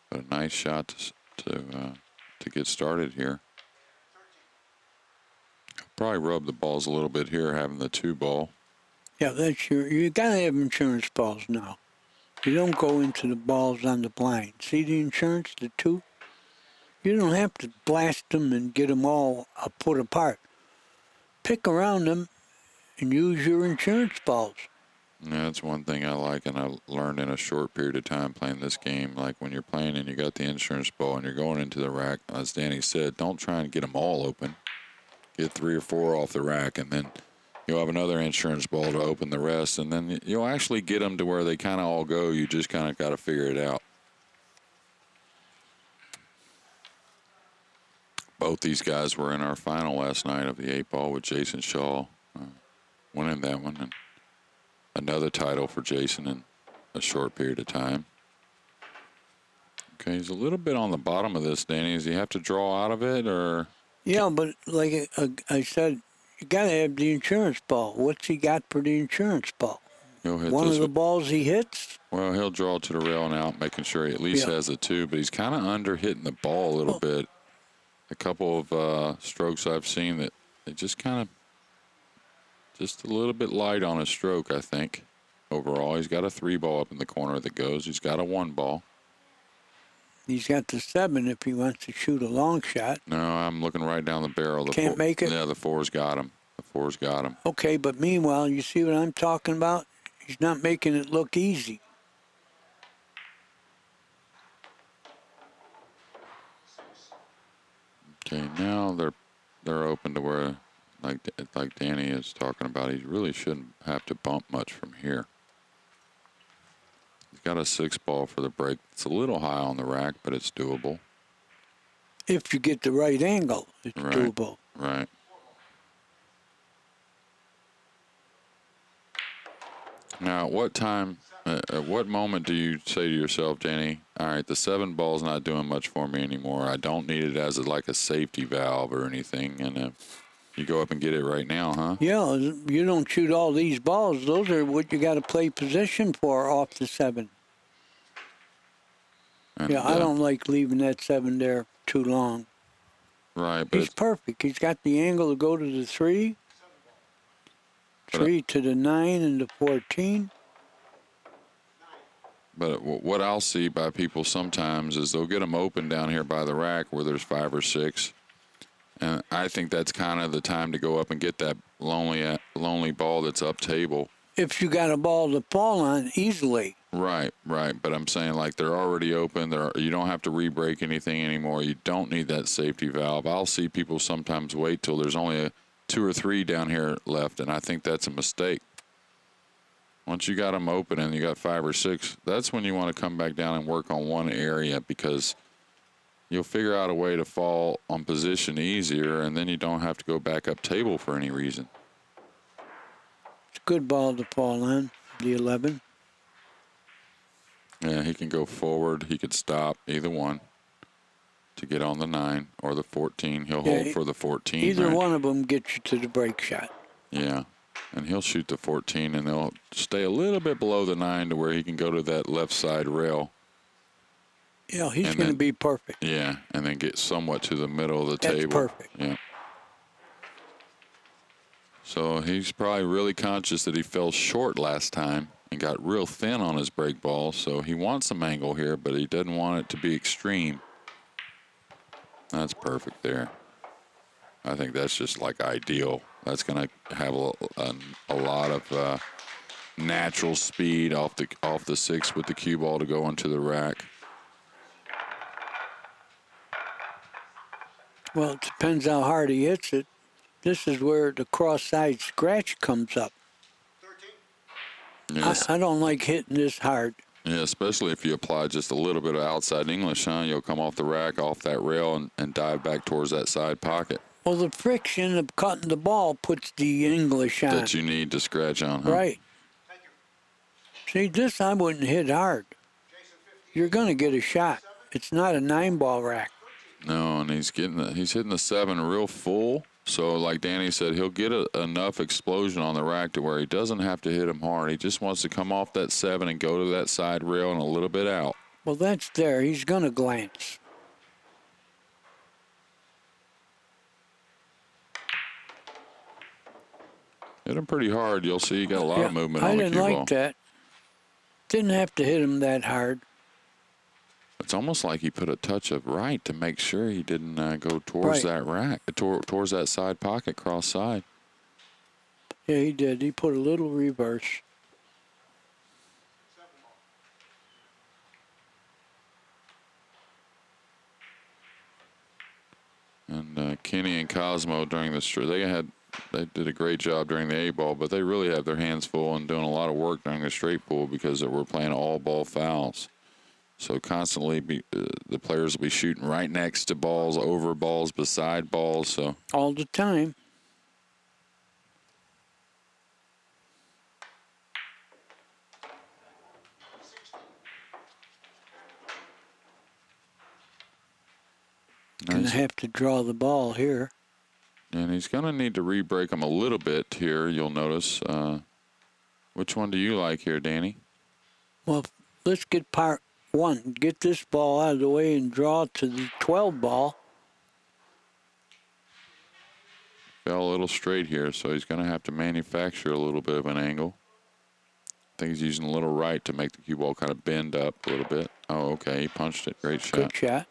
But a nice shot to get started here. Probably rub the balls a little bit here, having the 2 ball. Yeah, that's you gotta have insurance balls now. You don't go into the balls on the blind. See the insurance, the 2? You don't have to blast them and get them all a foot apart. Pick around them and use your insurance balls. Yeah, that's one thing I like, and I learned in a short period of time playing this game. Like when you're playing and you got the insurance ball and you're going into the rack, as Danny said, don't try and get them all open. Get 3 or 4 off the rack, and then you'll have another insurance ball to open the rest, and then you'll actually get them to where they kind of all go. You just kind of got to figure it out. Both these guys were in our final last night of the 8-ball with Jayson Shaw winning that one, and another title for Jayson in a short period of time. Okay, he's a little bit on the bottom of this, Danny. Does he have to draw out of it, or? Yeah, but like I said, you got to have the insurance ball. What's he got for the insurance ball? He'll hit One this of the with, balls he hits? well, he'll draw to the rail now, making sure he at least has a 2, but he's kind of under hitting the ball a little bit. A couple of strokes I've seen that they just kind of, just a little bit light on his stroke, I think. Overall, he's got a 3 ball up in the corner that goes. He's got a 1 ball. He's got the 7 if he wants to shoot a long shot. No, I'm looking right down the barrel. Can't make it? Yeah, the 4's got him. The 4's got him. Okay, but meanwhile, you see what I'm talking about? He's not making it look easy. Okay, now they're open to where, like Danny is talking about, he really shouldn't have to bump much from here. He's got a 6 ball for the break. It's a little high on the rack, but it's doable. If you get the right angle, it's doable. Right. Now, at what moment do you say to yourself, Danny, all right, the 7 ball's not doing much for me anymore. I don't need it as like a safety valve or anything. And you go up and get it right now, huh? Yeah, you don't shoot all these balls. Those are what you got to play position for off the 7. And, yeah, I don't like leaving that 7 there too long. Right, but He's perfect. He's got the angle to go to the 3. 3 to the 9 and the 14. But what I'll see by people sometimes is they'll get them open down here by the rack where there's 5 or 6. And I think that's kind of the time to go up and get that lonely ball that's up table. If you got a ball to fall on easily. Right. But I'm saying like they're already open. You don't have to re-break anything anymore. You don't need that safety valve. I'll see people sometimes wait till there's only 2 or 3 down here left, and I think that's a mistake. Once you got them open and you got 5 or 6, that's when you want to come back down and work on one area, because you'll figure out a way to fall on position easier, and then you don't have to go back up table for any reason. It's a good ball to fall on, the 11. Yeah, he can go forward. He could stop, either one, to get on the 9 or the 14. He'll hold for the 14. Either right? one of them gets you to the break shot. Yeah. And he'll shoot the 14, and they'll stay a little bit below the 9 to where he can go to that left side rail. Yeah, he's going to be perfect. Yeah, and then get somewhat to the middle of the That's table. perfect. Yeah. So he's probably really conscious that he fell short last time and got real thin on his break ball. So he wants some angle here, but he doesn't want it to be extreme. That's perfect there. I think that's just like ideal. That's going to have a lot of natural speed off the 6 with the cue ball to go into the rack. Well, it depends how hard he hits it. This is where the cross-side scratch comes up. Yes. I don't like hitting this hard. Yeah, especially if you apply just a little bit of outside English, huh? You'll come off the rack, off that rail, and dive back towards that side pocket Well, the friction of cutting the ball puts the English on. that you need to scratch on, huh? Right. See, this I wouldn't hit hard. You're going to get a shot. It's not a 9-ball rack. No, and he's hitting the 7 real full. So, like Danny said, he'll get enough explosion on the rack to where he doesn't have to hit him hard. He just wants to come off that 7 and go to that side rail and a little bit out. Well, that's there. He's going to glance. Hit him pretty hard. You'll see he got a lot of movement on the cue I didn't ball. like that. Didn't have to hit him that hard. It's almost like he put a touch of right to make sure he didn't go towards that rack, towards that side pocket, cross side. Yeah, he did. He put a little reverse. And Kenny and Cosmo during the they did a great job during the A-ball, but they really have their hands full and doing a lot of work during the straight pool because we're playing all ball fouls. So constantly the players will be shooting right next to balls, over balls, beside balls. So All the time. Gonna have to draw the ball here. And he's going to need to re-break them a little bit here, you'll notice. Which one do you like here, Danny? Well, let's get part 1. Get this ball out of the way and draw to the 12 ball. Fell a little straight here, so he's going to have to manufacture a little bit of an angle. I think he's using a little right to make the cue ball kind of bend up a little bit. Oh, okay, he punched it. Great shot. Good shot.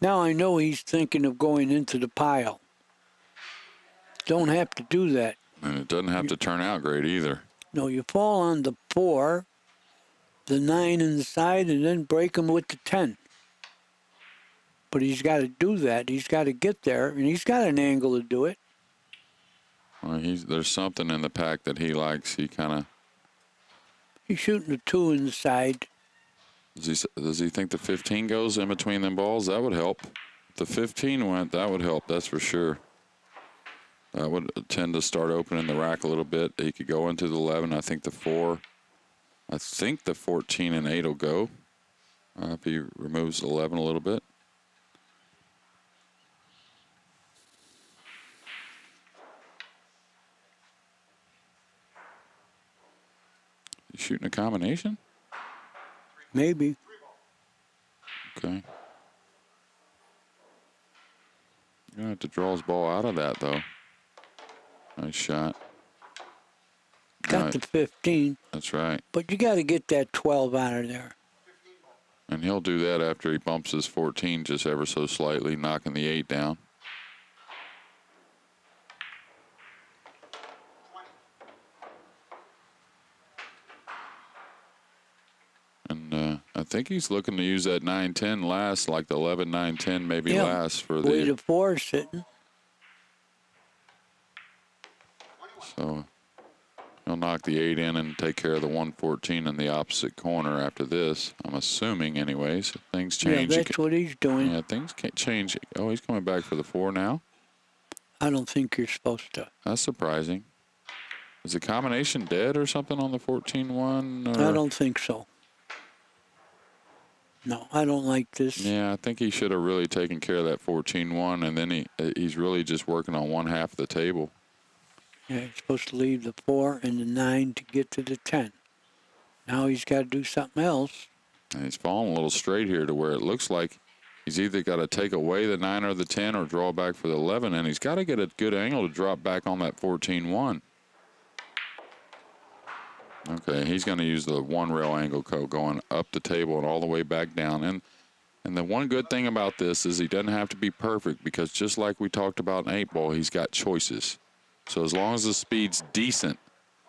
Now I know he's thinking of going into the pile. Don't have to do that. And it doesn't have to turn out great either. No, you fall on the 4, the 9 inside, and then break him with the 10. But he's got to do that. He's got to get there, and he's got an angle to do it. Well, there's something in the pack that he likes. He kind of... He's shooting the 2 inside. Does he think the 15 goes in between them balls? That would help. If the 15 went, that would help, that's for sure. That would tend to start opening the rack a little bit. He could go into the 11. I think the 4. I think the 14 and 8 will go if he removes the 11 a little bit. You shooting a combination? Maybe. Okay. You're going to have to draw his ball out of that, though. Nice shot. Got the 15. That's right. But you got to get that 12 out of there. And he'll do that after he bumps his 14 just ever so slightly, knocking the 8 down. And I think he's looking to use that 9-10 last, like the 11-9-10 maybe last for Way the... to 4 sitting. So he'll knock the 8 in and take care of the 114 in the opposite corner after this. I'm assuming, anyways. If things change. Yeah, that's what he's doing. Yeah, things can't change. Oh, he's coming back for the 4 now. I don't think you're supposed to. That's surprising. Is the combination dead or something on the 14-1? I don't think so. No, I don't like this. Yeah, I think he should have really taken care of that 14-1, and then he's really just working on one half of the table. Yeah, he's supposed to leave the 4 and the 9 to get to the 10. Now he's got to do something else. And he's falling a little straight here to where it looks like he's either got to take away the 9 or the 10 or draw back for the 11, and he's got to get a good angle to drop back on that 14-1. Okay, he's going to use the 1 rail angle code going up the table and all the way back down. And the one good thing about this is he doesn't have to be perfect because just like we talked about in 8-ball, he's got choices. So as long as the speed's decent,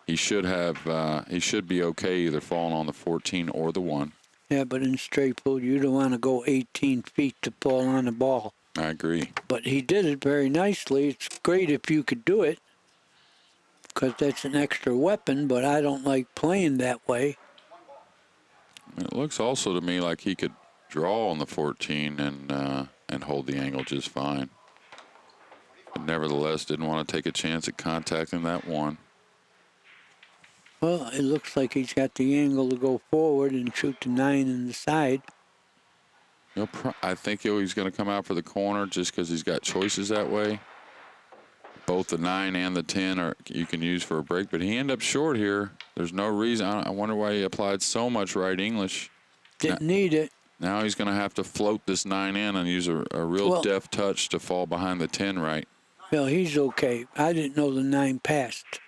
he should be okay either falling on the 14 or the 1. Yeah, but in straight pool, you don't want to go 18 feet to fall on the ball. I agree. But he did it very nicely. It's great if you could do it because that's an extra weapon, but I don't like playing that way. It looks also to me like he could draw on the 14 and hold the angle just fine. But nevertheless, didn't want to take a chance at contacting that one. Well, it looks like he's got the angle to go forward and shoot the 9 in the side. I think he's going to come out for the corner just because he's got choices that way. Both the 9 and the 10 you can use for a break, but he ended up short here. There's no reason. I wonder why he applied so much right English. Didn't need it. Now he's going to have to float this 9 in and use a real deft touch to fall behind the 10 right. Well, he's okay. I didn't know the 9 passed.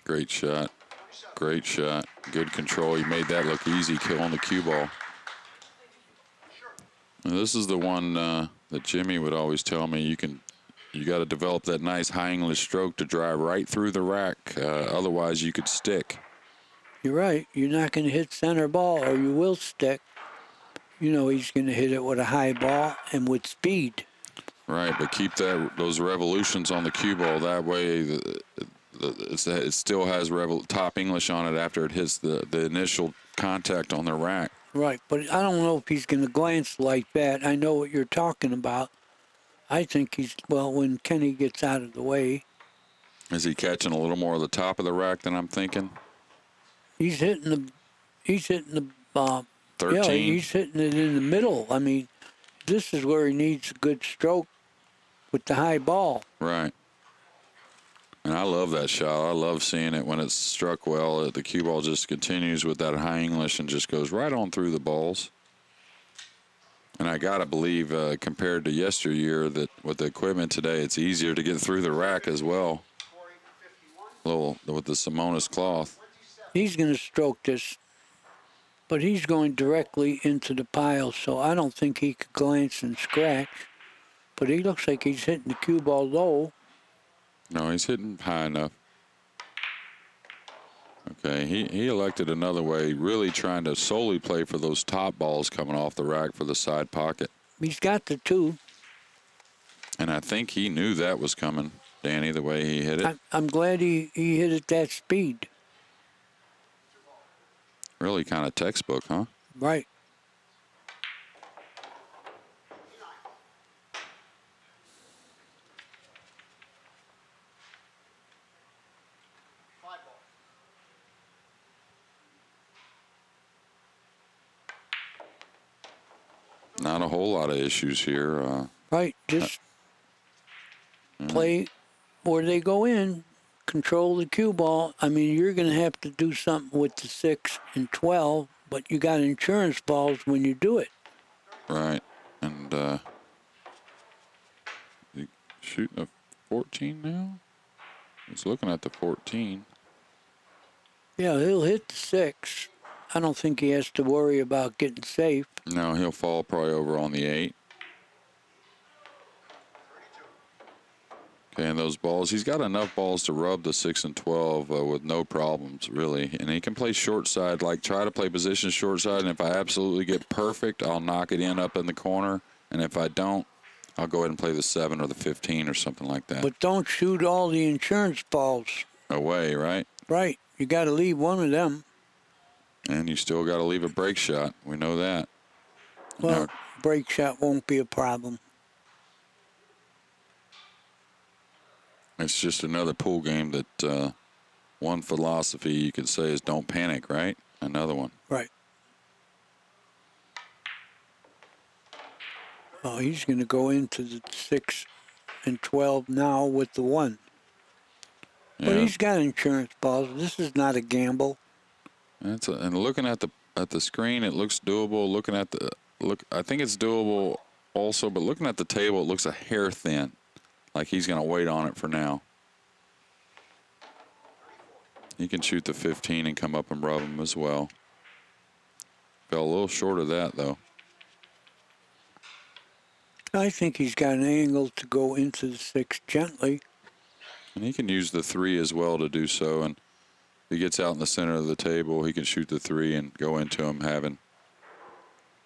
Great shot. Great shot. Good control. He made that look easy, killing the cue ball. And this is the one that Jimmy would always tell me, you got to develop that nice high English stroke to drive right through the rack. Otherwise, you could stick. You're right. You're not going to hit center ball, or you will stick. You know he's going to hit it with a high ball and with speed. Right, but keep those revolutions on the cue ball. That way, it still has top English on it after it hits the initial contact on the rack. Right, but I don't know if he's going to glance like that. I know what you're talking about. I think when Kenny gets out of the way. Is he catching a little more of the top of the rack than I'm thinking? He's hitting the 13. Yeah, he's hitting it in the middle. I mean, this is where he needs a good stroke with the high ball. Right. And I love that shot. I love seeing it when it's struck well. The cue ball just continues with that high English and just goes right on through the balls. And I got to believe, compared to yesteryear, that with the equipment today, it's easier to get through the rack as well. With the Simonis cloth. He's going to stroke this, but he's going directly into the pile, so I don't think he could glance and scratch. But he looks like he's hitting the cue ball low. No, he's hitting high enough. Okay, he elected another way, really trying to solely play for those top balls coming off the rack for the side pocket. He's got the 2. And I think he knew that was coming, Danny, the way he hit it. I'm glad he hit it that speed. Really kind of textbook, huh? Right. Not a whole lot of issues here. Right, just play where they go in, control the cue ball. I mean, you're going to have to do something with the 6 and 12, but you got insurance balls when you do it. Right, and you shooting a 14 now? He's looking at the 14. Yeah, he'll hit the 6. I don't think he has to worry about getting safe. No, he'll fall probably over on the 8. Okay, and those balls, he's got enough balls to rub the 6 and 12 with no problems, really. And he can play short side, like try to play position short side, and if I absolutely get perfect, I'll knock it in up in the corner. And if I don't, I'll go ahead and play the 7 or the 15 or something like that. But don't shoot all the insurance balls Away, right? Right. You got to leave one of them. And you still got to leave a break shot. We know that. Well, break shot won't be a problem. It's just another pool game that one philosophy you could say is don't panic, right? Another one. Right. Oh, he's going to go into the 6 and 12 now with the 1. Yeah. But he's got insurance balls. This is not a gamble. And looking at the screen, it looks doable. Looking at I think it's doable also. But looking at the table, it looks a hair thin. Like he's going to wait on it for now. He can shoot the 15 and come up and rub him as well. Fell a little short of that, though. I think he's got an angle to go into the 6 gently. And he can use the 3 as well to do so. And if he gets out in the center of the table, he can shoot the 3 and go into him having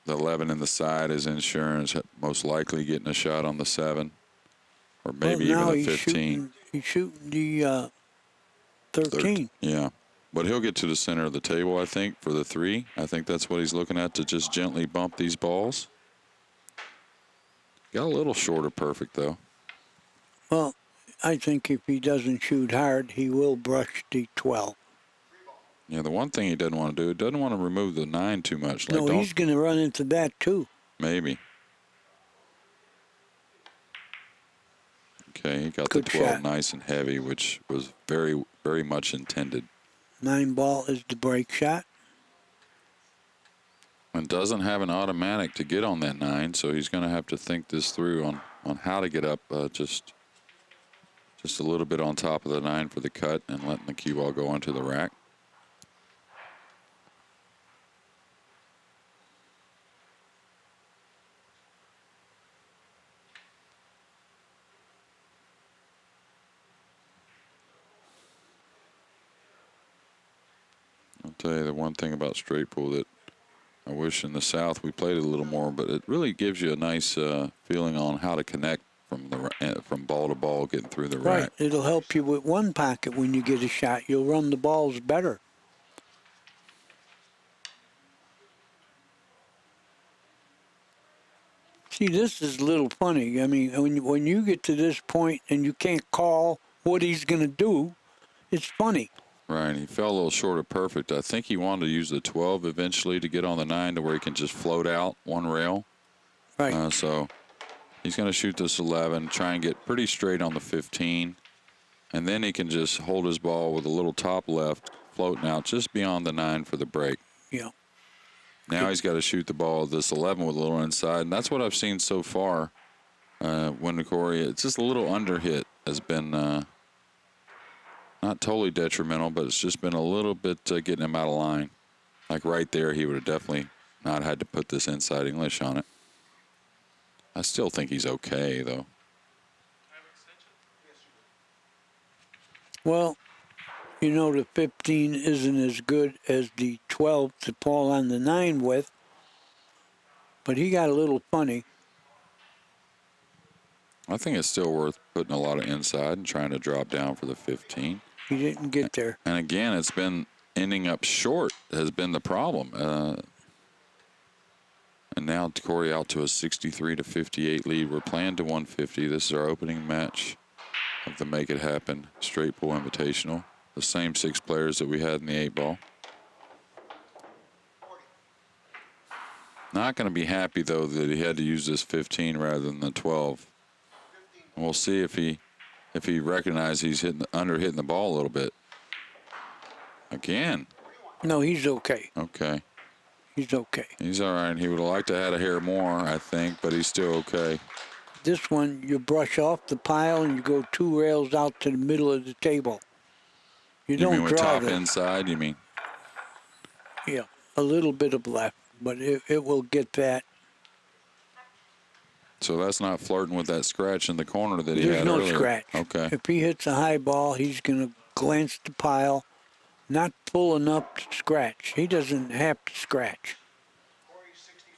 the 11 in the side as insurance, most likely getting a shot on the 7. Or maybe well, now even a he's 15. He's shooting the 13. Yeah. But he'll get to the center of the table, I think, for the 3. I think that's what he's looking at, to just gently bump these balls. Got a little short of perfect, though. Well, I think if he doesn't shoot hard, he will brush the 12. Yeah, the one thing he doesn't want to do, he doesn't want to remove the 9 too much. Like, No, he's going to run into that too. Maybe. Okay, he got Good the 12 shot. nice and heavy, which was very, very much intended. 9 ball is the break shot. And doesn't have an automatic to get on that 9, so he's going to have to think this through on how to get up just a little bit on top of the 9 for the cut and letting the cue ball go into the rack. I'll tell you the one thing about straight pool that I wish in the South we played it a little more, but it really gives you a nice feeling on how to connect from ball to ball, getting through the Right. rack. It'll help you with one pocket when you get a shot. You'll run the balls better. See, this is a little funny. I mean, when you get to this point and you can't call what he's going to do, it's funny. Right, he fell a little short of perfect. I think he wanted to use the 12 eventually to get on the 9 to where he can just float out one rail. Right. So he's going to shoot this 11, try and get pretty straight on the 15, and then he can just hold his ball with a little top left, floating out just beyond the 9 for the break. Yeah. Now he's got to shoot the ball, this 11 with a little inside, and that's what I've seen so far when Corey, it's just a little underhit has been not totally detrimental, but it's just been a little bit getting him out of line. Like right there, he would have definitely not had to put this inside English on it. I still think he's okay, though. Well, you know the 15 isn't as good as the 12 to fall on the 9 with, but he got a little funny. I think it's still worth putting a lot of inside and trying to drop down for the 15. He didn't get there. And again, it's been ending up short has been the problem. And now Corey out to a 63-58 lead. We're playing to 150. This is our opening match of the Make It Happen Straight Pool Invitational. The same 6 players that we had in the 8-ball. Not going to be happy, though, that he had to use this 15 rather than the 12. And we'll see if he recognizes he's hitting the ball a little bit. Again. No, he's okay. Okay. He's okay. He's all right. He would have liked to have had a hair more, I think, but he's still okay. This one, you brush off the pile and you go 2 rails out to the middle of the table. You don't mean with draw top them. inside, you mean? Yeah, a little bit of left, but it will get that. So that's not flirting with that scratch in the corner that he There's had no earlier. scratch. Okay. If he hits a high ball, he's going to glance the pile, not full enough to scratch. He doesn't have to scratch.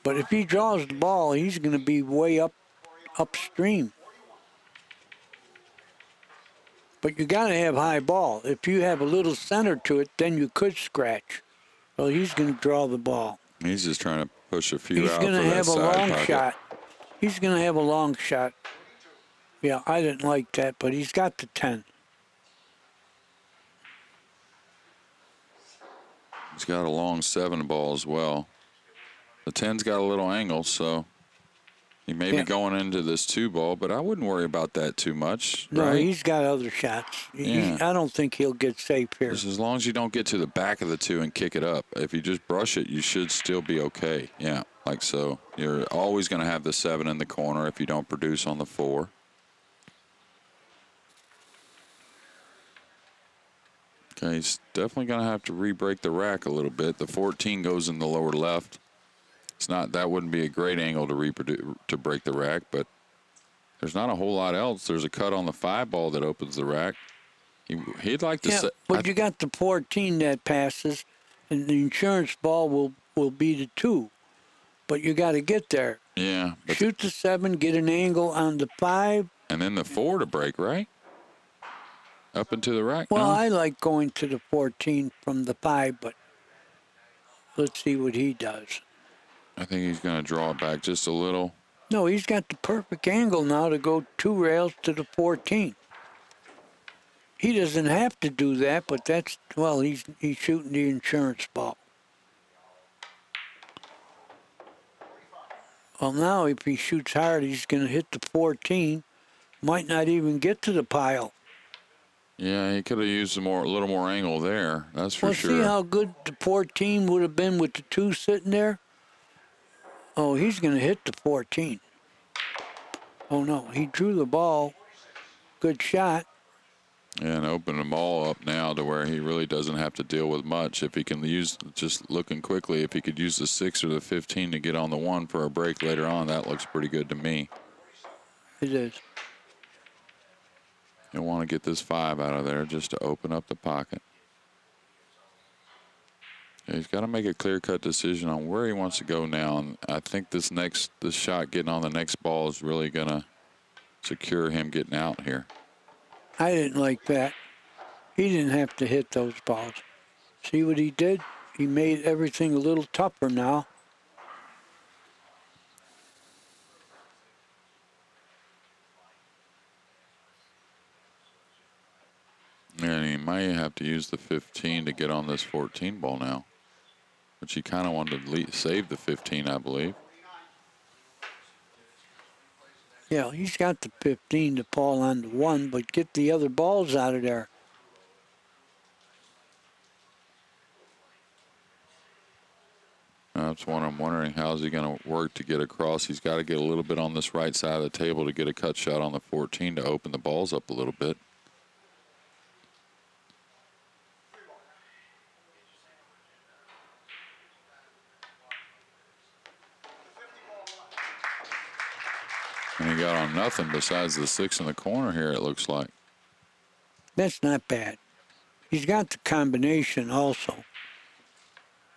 But if he draws the ball, he's going to be way upstream. But you got to have high ball. If you have a little center to it, then you could scratch. Well, he's going to draw the ball. He's just trying to push a few He's out going for to that have a side long pocket. shot. He's going to have a long shot. Yeah, I didn't like that, but he's got the 10. He's got a long 7 ball as well. The 10's got a little angle, so he may be going into this 2 ball, but I wouldn't worry about that too much, No, right? he's got other shots. Yeah. I don't think he'll get safe here. Just as long as you don't get to the back of the 2 and kick it up. If you just brush it, you should still be okay. Yeah, like so. You're always going to have the 7 in the corner if you don't produce on the 4. Okay, he's definitely going to have to re-break the rack a little bit. The 14 goes in the lower left. It's not, that wouldn't be a great angle to break the rack, but there's not a whole lot else. There's a cut on the 5 ball that opens the rack. He'd like to say, but you got the 14 that passes, and the insurance ball will be the 2. But you got to get there. yeah, Shoot the 7, get an angle on the 5. and then the 4 to break, right? Up into the rack? Well, No? I like going to the 14 from the 5, but let's see what he does. I think he's going to draw it back just a little. No, he's got the perfect angle now to go 2 rails to the 14. He doesn't have to do that, but that's, well, he's shooting the insurance ball. Well, now if he shoots hard, he's going to hit the 14. Might not even get to the pile. Yeah, he could have used a little more angle there. That's for Well, sure. see how good the 14 would have been with the 2 sitting there? Oh, he's going to hit the 14. Oh, no, he drew the ball. Good shot. And open them all up now to where he really doesn't have to deal with much. If he can use, just looking quickly, if he could use the 6 or the 15 to get on the 1 for a break later on, that looks pretty good to me. It is. He'll want to get this 5 out of there just to open up the pocket. Yeah, he's got to make a clear-cut decision on where he wants to go now. And I think this shot getting on the next ball is really going to secure him getting out here. I didn't like that. He didn't have to hit those balls. See what he did? He made everything a little tougher now. And he might have to use the 15 to get on this 14 ball now. Which he kind of wanted to save the 15, I believe. Yeah, he's got the 15 to fall on the 1, but get the other balls out of there. That's one I'm wondering, how's he going to work to get across? He's got to get a little bit on this right side of the table to get a cut shot on the 14 to open the balls up a little bit. And he got on nothing besides the 6 in the corner here, it looks like. That's not bad. He's got the combination also.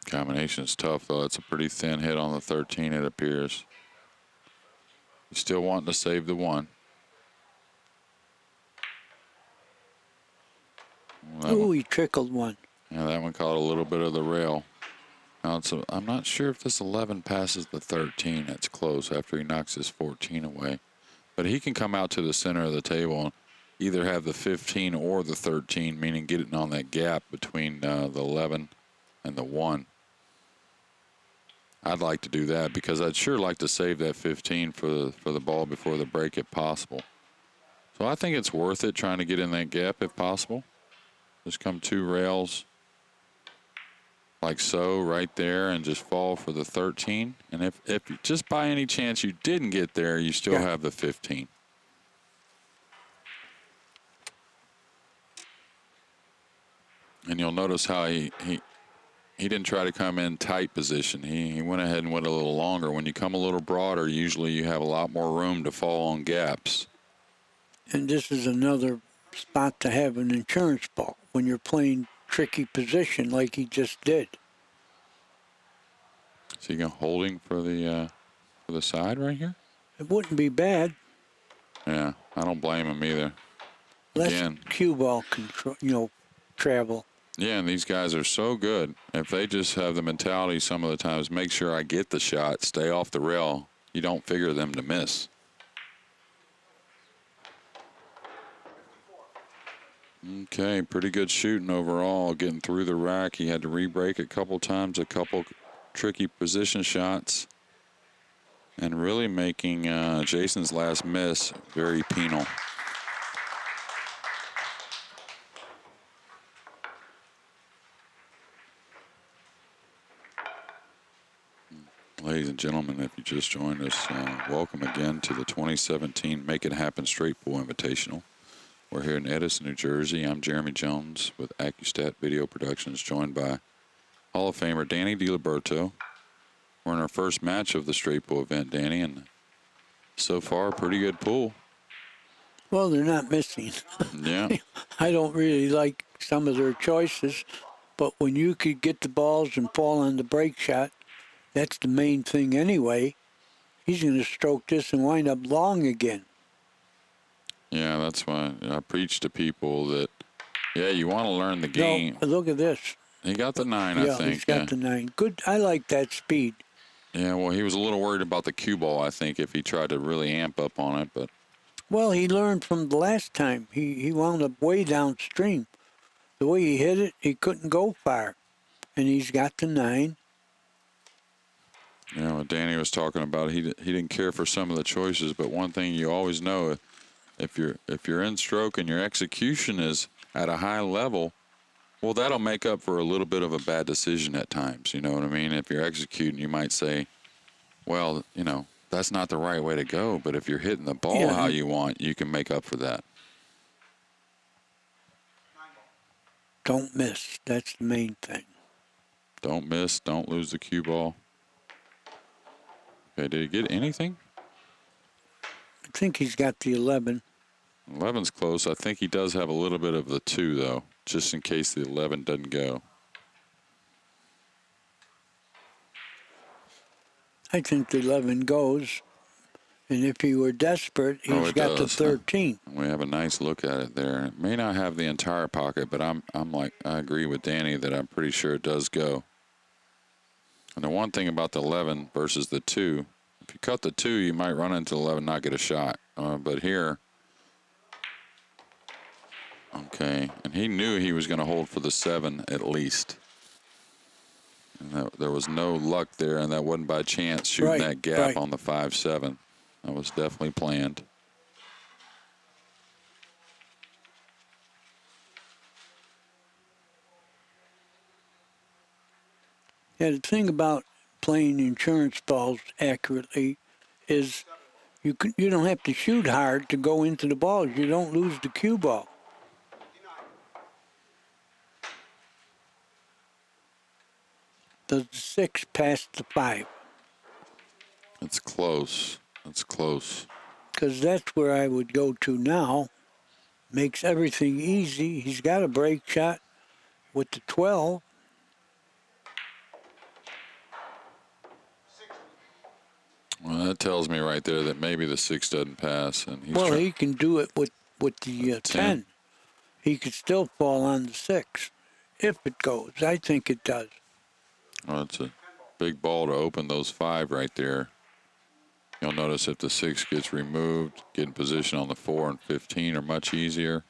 Combination's tough, though. It's a pretty thin hit on the 13, it appears. He's still wanting to save the 1. Ooh, he trickled one. Yeah, that one caught a little bit of the rail. Now I'm not sure if this 11 passes the 13. That's close after he knocks his 14 away. But he can come out to the center of the table and either have the 15 or the 13, meaning getting on that gap between the 11 and the 1. I'd like to do that because I'd sure like to save that 15 for the ball before the break if possible. So I think it's worth it trying to get in that gap if possible. Just come 2 rails like so right there and just fall for the 13. And if just by any chance you didn't get there, you still have the 15. And you'll notice how he didn't try to come in tight position. He went ahead and went a little longer. When you come a little broader, usually you have a lot more room to fall on gaps. And this is another spot to have an insurance ball when you're playing tricky position like he just did. Is he holding for the side right here? It wouldn't be bad. Yeah, I don't blame him either. Less Again, cue ball control, travel. Yeah, and these guys are so good. If they just have the mentality some of the times, make sure I get the shot, stay off the rail, you don't figure them to miss. Okay, pretty good shooting overall, getting through the rack. He had to re-break a couple times, a couple tricky position shots, and really making Jayson's last miss very penal. Ladies and gentlemen, if you just joined us, welcome again to the 2017 Make It Happen Straight Pool Invitational. We're here in Edison, New Jersey. I'm Jeremy Jones with Accu-Stats Video Productions, joined by Hall of Famer Danny Diliberto. We're in our first match of the straight pool event, Danny, and so far, a pretty good pool. Well, they're not missing. Yeah. I don't really like some of their choices, but when you could get the balls and fall on the break shot, that's the main thing anyway. He's going to stroke this and wind up long again. Yeah, that's why I preach to people that Yeah, you want to learn the game. No, look at this. He got the 9, I Yeah, think. he's got the 9. Good. I like that speed. Yeah, well, he was a little worried about the cue ball, I think, if he tried to really amp up on it. But Well, he learned from the last time. He wound up way downstream. The way he hit it, he couldn't go far. And he's got the 9. you know, Danny was talking about he didn't care for some of the choices, but one thing you always know, if you're in stroke and your execution is at a high level, well, that'll make up for a little bit of a bad decision at times. You know what I mean? If you're executing, you might say, well, you know, that's not the right way to go. But if you're hitting the ball how you want, you can make up for that. Don't miss. That's the main thing. Don't miss. Don't lose the cue ball. Okay, did he get anything? I think he's got the 11. 11's close. I think he does have a little bit of the 2, though, just in case the 11 doesn't go. I think the 11 goes. And if he were desperate, he's got the 13. We have a nice look at it there. It may not have the entire pocket, but I agree with Danny that I'm pretty sure it does go. And the one thing about the 11 versus the 2, if you cut the 2, you might run into the 11 and not get a shot. But here, okay, and he knew he was going to hold for the 7 at least. And there was no luck there, and that wasn't by chance shooting that gap on the 5-7. That was definitely planned. Yeah, the thing about playing insurance balls accurately is you don't have to shoot hard to go into the balls. You don't lose the cue ball. Does the 6 pass the 5? It's close. It's close. Because that's where I would go to now. Makes everything easy. He's got a break shot with the 12. Well, that tells me right there that maybe the 6 doesn't pass. And he's he can do it with the 10. He could still fall on the 6 if it goes. I think it does. Well, it's a big ball to open those 5 right there. You'll notice if the 6 gets removed, getting position on the 4 and 15 are much easier.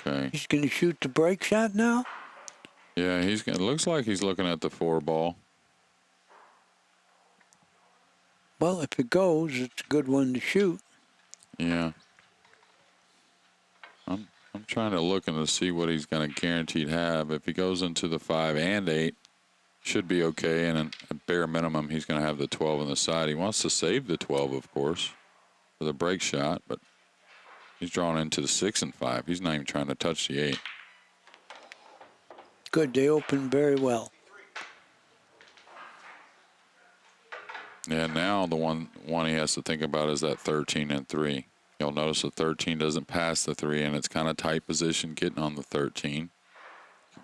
Okay. He's going to shoot the break shot now? Yeah, it looks like he's looking at the 4 ball. Well, if it goes, it's a good one to shoot. Yeah. I'm trying to look and to see what he's going to guaranteed have. If he goes into the 5 and 8, should be okay. And at bare minimum, he's going to have the 12 on the side. He wants to save the 12, of course, for the break shot, but he's drawn into the 6 and 5. He's not even trying to touch the 8. Good. They open very well. Yeah, now the one he has to think about is that 13 and 3. You'll notice the 13 doesn't pass the 3, and it's kind of tight position getting on the 13.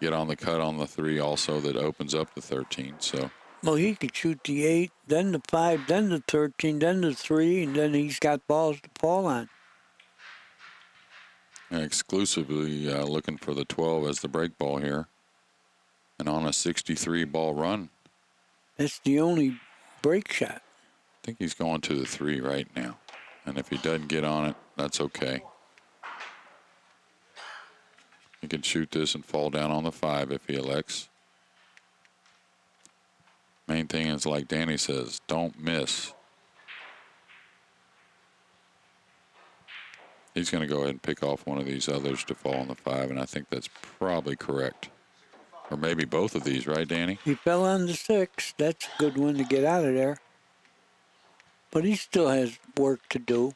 Get on the cut on the 3 also that opens up the 13. So. Well, he could shoot the 8, then the 5, then the 13, then the 3, and then he's got balls to fall on. And exclusively looking for the 12 as the break ball here. And on a 63 ball run. That's the only break shot. I think he's going to the 3 right now. And if he doesn't get on it, that's okay. He can shoot this and fall down on the 5 if he elects. Main thing is, like Danny says, don't miss. He's going to go ahead and pick off one of these others to fall on the 5, and I think that's probably correct. Or maybe both of these, right, Danny? He fell on the 6. That's a good one to get out of there. But he still has work to do.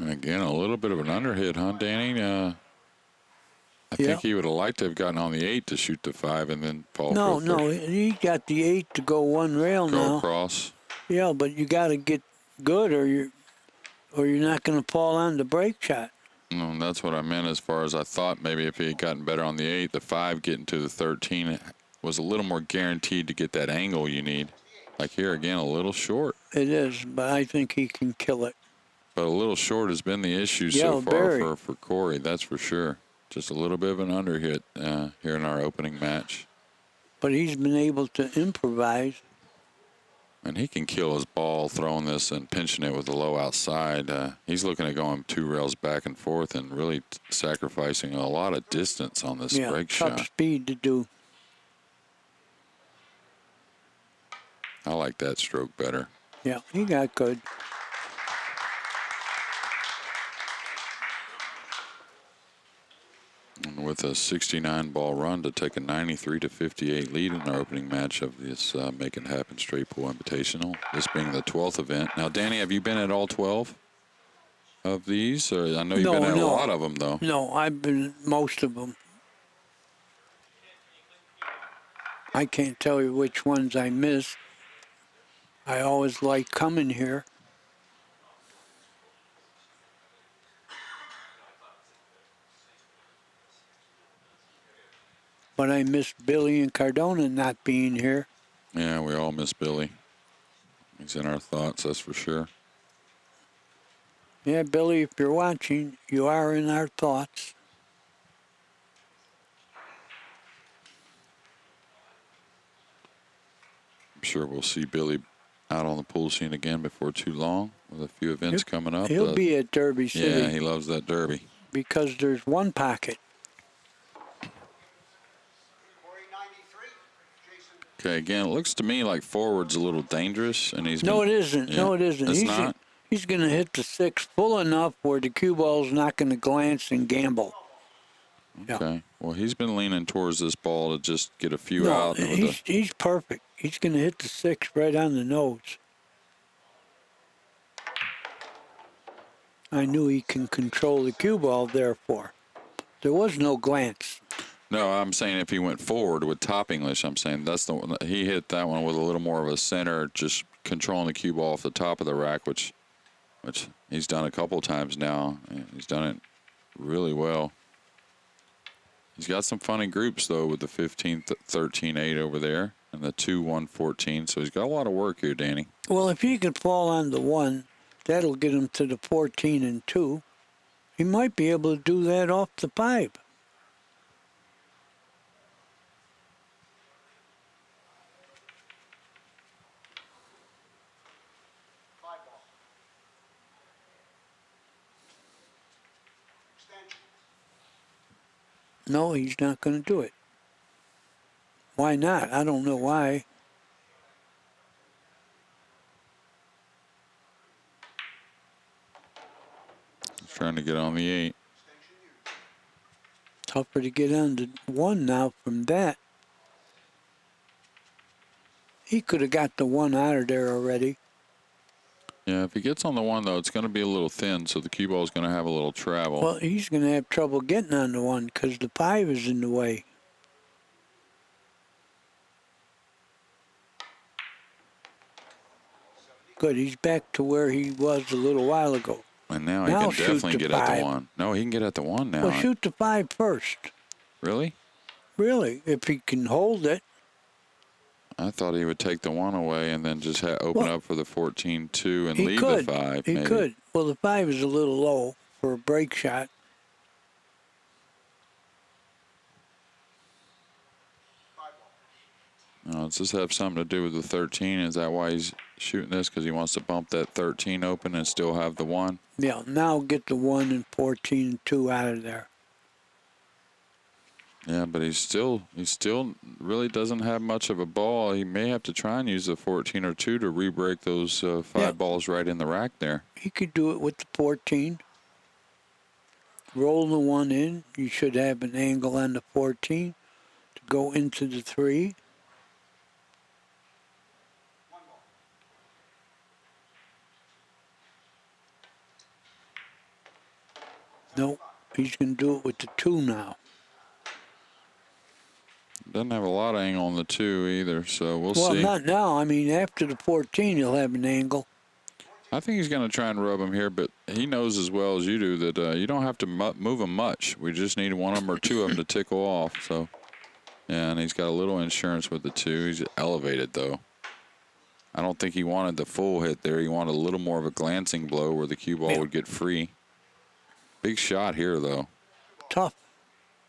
And again, a little bit of an underhit, huh, Danny? I think he would have liked to have gotten on the 8 to shoot the 5 and then fall No, for no, he got the 8 to go one rail go now. across. Yeah, but you got to get good, or you're not going to fall on the break shot. No, that's what I meant as far as I thought maybe if he had gotten better on the 8, the 5 getting to the 13 was a little more guaranteed to get that angle you need. Like here again, a little short. It is, but I think he can kill it. But a little short has been the issue Yeah, so far very. for Corey, that's for sure. Just a little bit of an underhit here in our opening match. But he's been able to improvise. And he can kill his ball throwing this and pinching it with the low outside. He's looking at going 2 rails back and forth and really sacrificing a lot of distance on this break tough shot. speed to do. I like that stroke better. Yeah, he got good. And with a 69 ball run to take a 93-58 lead in our opening match of this Make It Happen Straight Pool Invitational, this being the 12th event. Now, Danny, have you been at all 12 of these? Or I know you've been at a lot of them, though. No, I've been at most of them. I can't tell you which ones I missed. I always like coming here. But I miss Billy and Cardona not being here. Yeah, we all miss Billy. He's in our thoughts, that's for sure. Yeah, Billy, if you're watching, you are in our thoughts. I'm sure we'll see Billy out on the pool scene again before too long with a few events coming up. He'll be at Derby City. Yeah, he loves that Derby. Because there's one pocket. Okay, again, it looks to me like forward's a little dangerous, and he's No, it isn't. Yeah, No, it isn't. It's not. He's going to hit the 6 full enough where the cue ball's not going to glance and gamble. Okay. Well, he's been leaning towards this ball to just get a few No, out. And he's perfect. He's going to hit the 6 right on the nose. I knew he can control the cue ball, therefore. There was no glance. No, I'm saying if he went forward with top English, I'm saying that's the one. He hit that one with a little more of a center, just controlling the cue ball off the top of the rack, which he's done a couple times now. And he's done it really well. He's got some funny groups, though, with the 15, 13, 8 over there and the 2, 1, 14. So he's got a lot of work here, Danny. Well, if he could fall on the 1, that'll get him to the 14 and 2. He might be able to do that off the 5. No, he's not going to do it. Why not? I don't know why. He's trying to get on the 8. Tougher to get on the 1 now from that. He could have got the 1 out of there already. Yeah, if he gets on the 1, though, it's going to be a little thin, so the cue ball is going to have a little travel. Well, he's going to have trouble getting on the 1 because the 5 is in the way. Good, he's back to where he was a little while ago. And now he can definitely get at the 1. No, he can get at the 1 now. Well, shoot the 5 first. Really? Really, if he can hold it. I thought he would take the 1 away and then just open up for the 14-2 and leave the 5. He maybe. could. Well, the 5 is a little low for a break shot. Does this have something to do with the 13? Is that why he's shooting this? Because he wants to bump that 13 open and still have the 1? Yeah, now get the 1 and 14 and 2 out of there. Yeah, but he still really doesn't have much of a ball. He may have to try and use the 14 or 2 to re-break those 5 balls right in the rack there. He could do it with the 14. Roll the 1 in. You should have an angle on the 14 to go into the 3. Nope, he's going to do it with the 2 now. doesn't have a lot of angle on the 2 either, so we'll Well, see. not now. I mean, after the 14, he'll have an angle. I think he's going to try and rub him here, but he knows as well as you do that you don't have to move him much. We just need one of them or two of them to tickle off. So, and he's got a little insurance with the 2. He's elevated, though. I don't think he wanted the full hit there. He wanted a little more of a glancing blow where the cue ball would get free. Big shot here, though. Tough.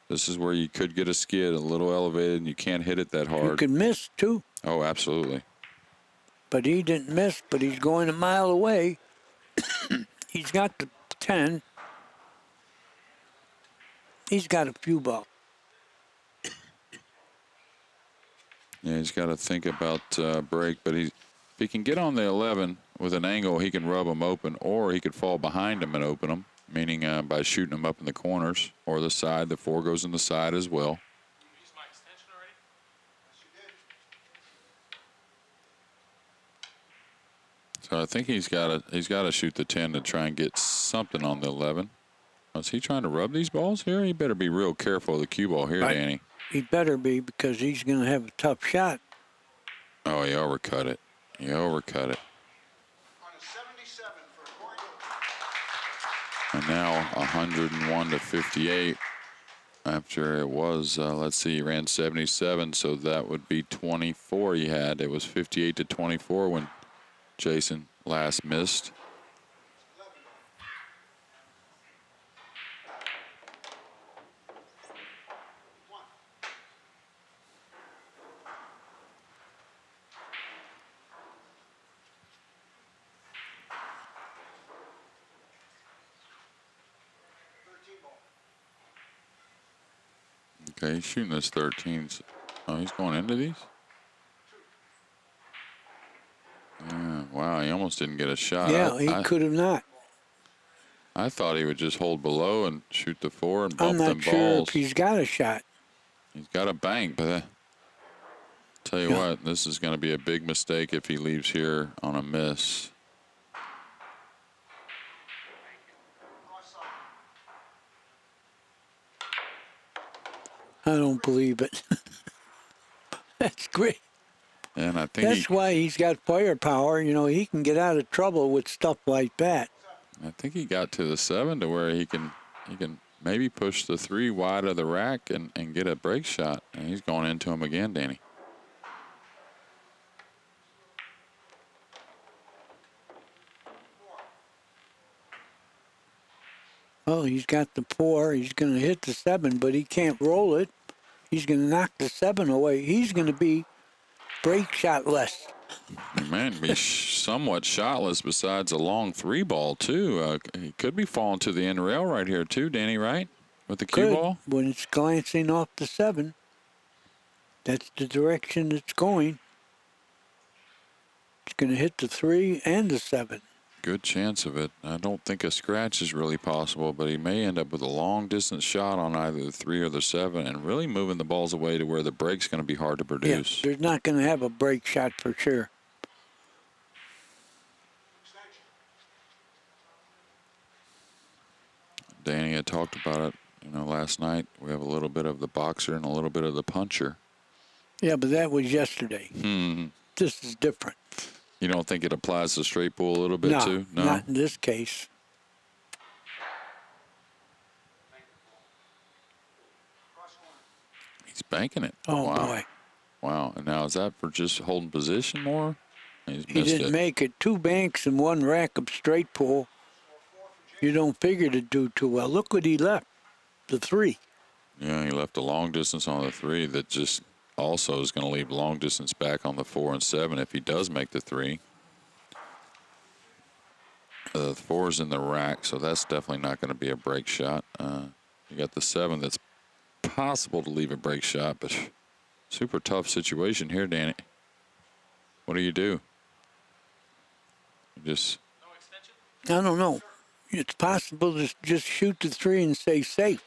This is where you could get a skid, a little elevated, and you can't hit it that You hard. could miss, too. Oh, absolutely. But he didn't miss, but he's going a mile away. He's got the 10. He's got a few balls. Yeah, he's got to think about break, but if he can get on the 11 with an angle, he can rub them open, or he could fall behind them and open them, meaning by shooting them up in the corners or the side. The 4 goes in the side as well. So I think he's got to shoot the 10 to try and get something on the 11. Is he trying to rub these balls here? He better be real careful of the cue ball here, Danny. He better be, because he's going to have a tough shot. Oh, he overcut it. He overcut it. On a 77 for Corey. And now 101 to 58. After it was, let's see, he ran 77, so that would be 24 he had. It was 58 to 24 when Jayson last missed. Okay, he's shooting this 13s. Oh, he's going into these? Yeah, wow, he almost didn't get a shot. Yeah, he could have not. I thought he would just hold below and shoot the 4 and I'm bump them not sure balls. if he's got a shot. He's got a bank, but tell you what, this is going to be a big mistake if he leaves here on a miss. I don't believe it. That's great. And I think That's why he's got firepower. You know, he can get out of trouble with stuff like that. I think he got to the 7 to where he can maybe push the 3 wide of the rack and get a break shot. And he's going into him again, Danny. Oh, he's got the 4. He's going to hit the 7, but he can't roll it. He's going to knock the 7 away. He's going to be break shotless. Man, be somewhat shotless besides a long 3 ball, too. He could be falling to the end rail right here, too, Danny, right? With the cue ball? When it's glancing off the 7. That's the direction it's going. It's going to hit the 3 and the 7. Good chance of it. I don't think a scratch is really possible, but he may end up with a long distance shot on either the 3 or the 7 and really moving the balls away to where the break's going to be hard to produce. Yeah, they're not going to have a break shot for sure. Danny had talked about it, last night. We have a little bit of the boxer and a little bit of the puncher. Yeah, but that was yesterday. This is different. You don't think it applies to straight pool a little bit too? No, not in this case. He's banking it. Oh, wow. boy. Wow. And now is that for just holding position more? He's He missed didn't it. make it. 2 banks and 1 rack of straight pool. You don't figure to do too well. Look what he left, the 3. Yeah, he left a long distance on the 3 that just also is going to leave long distance back on the 4 and 7 if he does make the 3. The 4 is in the rack, so that's definitely not going to be a break shot. You got the 7 that's possible to leave a break shot, but super tough situation here, Danny. What do? You just... I don't know. It's possible to just shoot the 3 and say safe.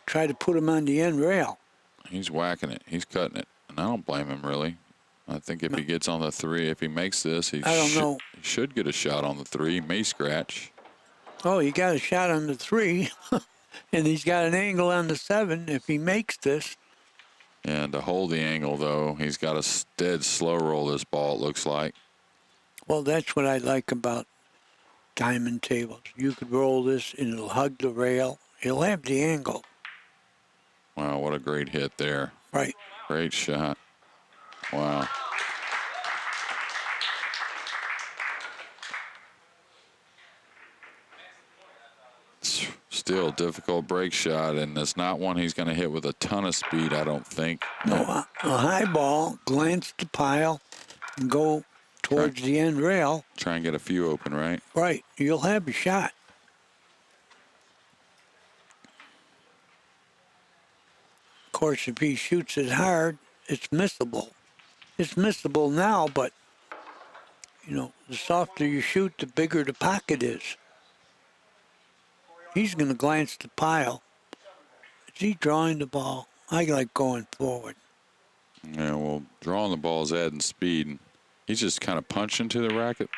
Try to put him on the end rail. He's whacking it. He's cutting it. And I don't blame him, really. I think if he gets on the 3, if he makes this, he should get a shot on the 3. He may scratch. Oh, he got a shot on the 3. And he's got an angle on the 7 if he makes this. And to hold the angle, though, he's got a dead slow roll this ball, it looks like. Well, that's what I like about diamond tables. You could roll this and it'll hug the rail. It'll have the angle. Wow, what a great hit there. Right. Great shot. Wow. Still difficult break shot, and it's not one he's going to hit with a ton of speed, I don't think. No, a high ball, glance the pile, and go towards the end rail. Try and get a few open, right? Right. You'll have a shot. Of course, if he shoots it hard, it's missable. It's missable now, but, you know, the softer you shoot, the bigger the pocket is. He's going to glance the pile. Is he drawing the ball? I like going forward. Yeah, well, drawing the ball is adding speed. And he's just kind of punching to the racket.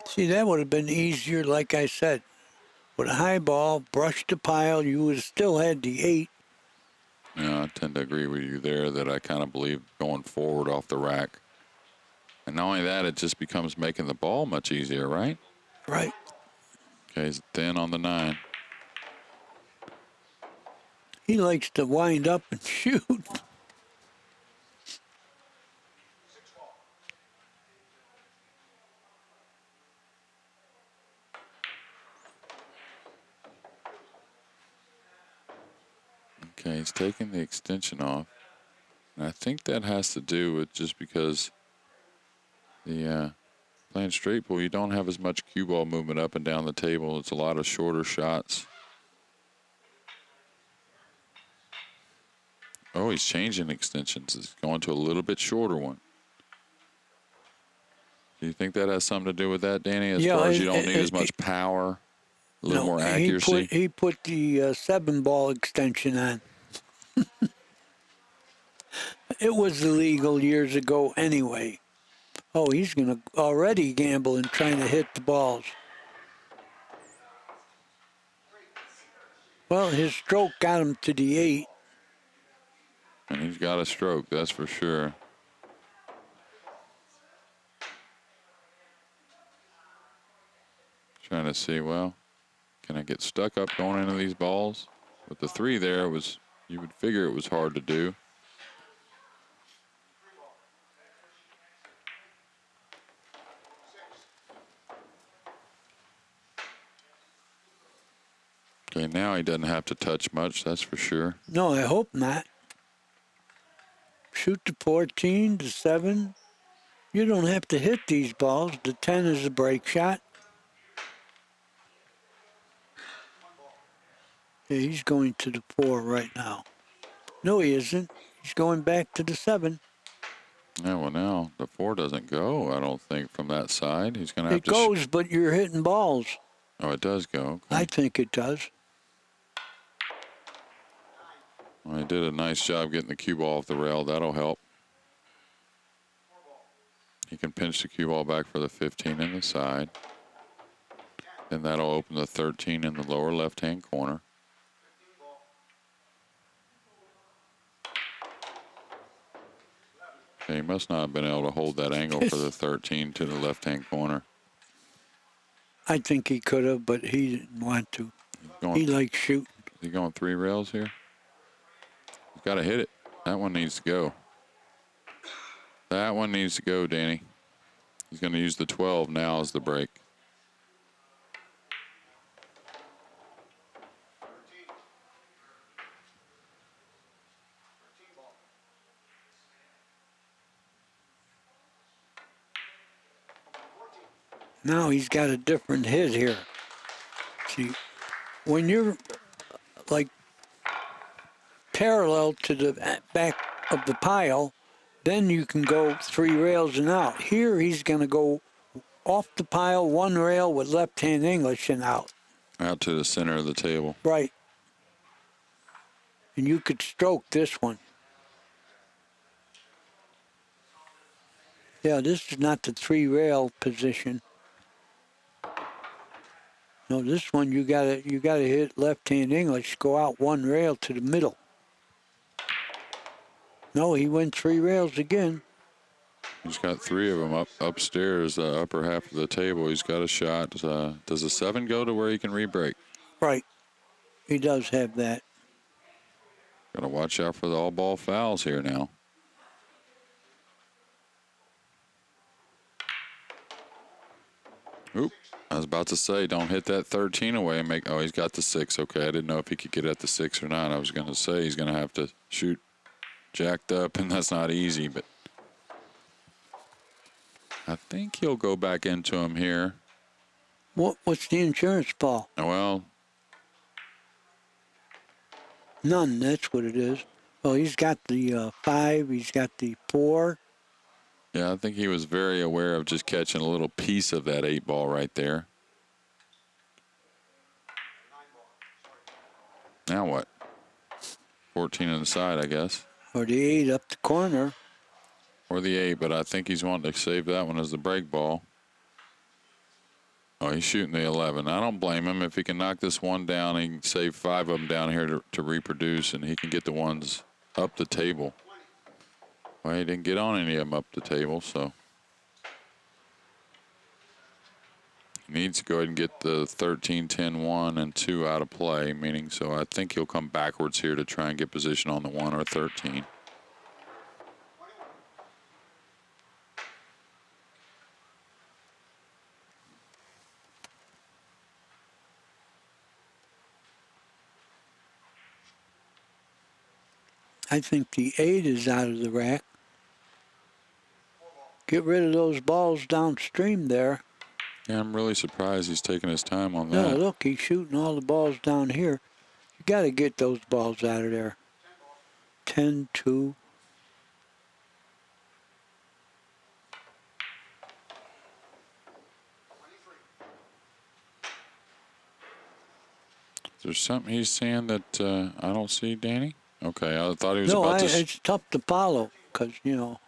See, that would have been easier, like I said. With a high ball, brush the pile, you would have still had the 8. Yeah, I tend to agree with you there that I kind of believe going forward off the rack. And not only that, it just becomes making the ball much easier, right? Right. Okay, he's thin on the 9. He likes to wind up and shoot. Okay, he's taking the extension off. And I think that has to do with just because the playing straight pool, you don't have as much cue ball movement up and down the table. It's a lot of shorter shots. Oh, he's changing extensions. He's going to a little bit shorter one. Do you think that has something to do with that, Danny? As far as you don't need as much power, a little more accuracy? He put the 7-ball extension on. It was illegal years ago anyway. Oh, he's going to already gamble and trying to hit the balls. Well, his stroke got him to the 8. And he's got a stroke, that's for sure. Trying to see, well, can I get stuck up going into these balls? With the 3 there, you would figure it was hard to do. Okay, now he doesn't have to touch much, that's for sure. No, I hope not. Shoot the 14, the 7. You don't have to hit these balls. The 10 is a break shot. Yeah, he's going to the 4 right now. No, he isn't. He's going back to the 7. Yeah, well, now the 4 doesn't go, I don't think, from that side. He's going to have It goes, but you're hitting balls. Oh, it does go. Okay. I think it does. Well, he did a nice job getting the cue ball off the rail. That'll help. He can pinch the cue ball back for the 15 in the side. Then that'll open the 13 in the lower left-hand corner. Okay, he must not have been able to hold that angle for the 13 to the left-hand corner. I think he could have, but he didn't want to. He likes shooting. Is he going 3 rails here? He's got to hit it. That one needs to go. That one needs to go, Danny. He's going to use the 12 now as the break. Now he's got a different hit here. See, when you're like parallel to the back of the pile, then you can go 3 rails and out. Here he's going to go off the pile, 1 rail with left-hand English and out. Out to the center of the table. Right. And you could stroke this one. Yeah, this is not the 3 rail position. No, this one you gotta hit left-hand English, go out one rail to the middle. No, he went 3 rails again. He's got 3 of them upstairs, the upper half of the table. He's got a shot. Does a 7 go to where he can re-break? Right. He does have that. Got to watch out for the all-ball fouls here now. Oop. I was about to say, don't hit that 13 away and make... Oh, he's got the 6. Okay, I didn't know if he could get at the 6 or not. I was going to say he's going to have to shoot jacked up, and that's not easy, but... I think he'll go back into him here. What's the insurance ball? Well... None, that's what it is. Well, he's got the 5, he's got the 4. Yeah, I think he was very aware of just catching a little piece of that 8 ball right there. Now what? 14 on the side, I guess. Or the 8 up the corner. Or the 8, but I think he's wanting to save that one as the break ball. Oh, he's shooting the 11. I don't blame him. If he can knock this one down, he can save 5 of them down here to reproduce, and he can get the ones up the table. Well, he didn't get on any of them up the table, so. He needs to go ahead and get the 13, 10, 1, and 2 out of play, meaning so I think he'll come backwards here to try and get position on the 1 or 13. I think the 8 is out of the rack. Get rid of those balls downstream there. Yeah, I'm really surprised he's taking his time on No, that. look, he's shooting all the balls down here. You got to get those balls out of there. 10, 2. Is there something he's saying that I don't see, Danny? Okay, I thought he was No, about to... it's tough to follow because, you know.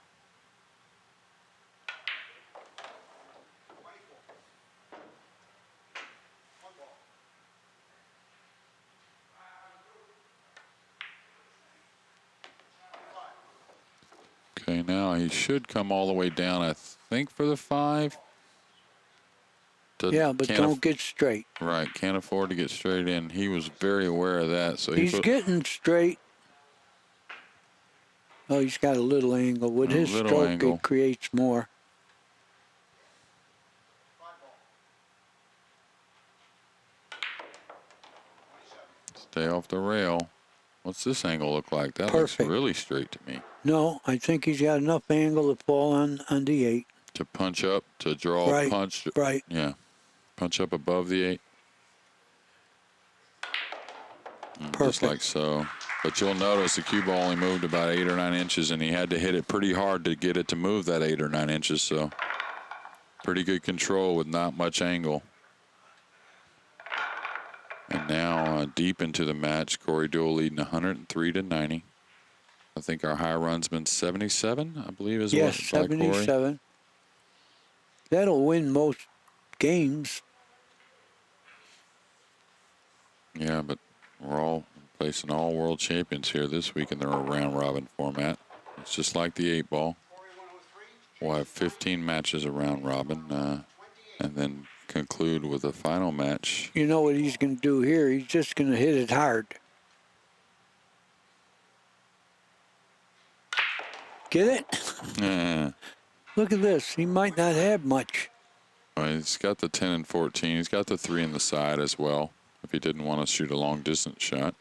Okay, now he should come all the way down, I think, for the 5. Yeah, but don't get straight. Right, can't afford to get straight in. He was very aware of that. So He's getting straight. Oh, he's got a little angle. With his stroke, it creates more. Stay off the rail. What's this angle look like? That Perfect. looks really straight to me. No, I think he's got enough angle to fall on the 8. To punch up, to draw a punch. Right. Yeah. Punch up above the 8. Perfect. Just like so. But you'll notice the cue ball only moved about 8 or 9 inches, and he had to hit it pretty hard to get it to move that 8 or 9 inches. So pretty good control with not much angle. And now deep into the match, Corey Deuel leading 103-90. I think our high run's been 77, I believe is yes, what by Corey. 77. That'll win most games. Yeah, but we're all facing all world champions here this week in the round robin format. It's just like the 8 ball. We'll have 15 matches around robin, and then conclude with a final match. You know what he's going to do here? He's just going to hit it hard. Get it? Yeah. Look at this. He might not have much. Well, he's got the 10 and 14. He's got the 3 in the side as well, if he didn't want to shoot a long distance shot.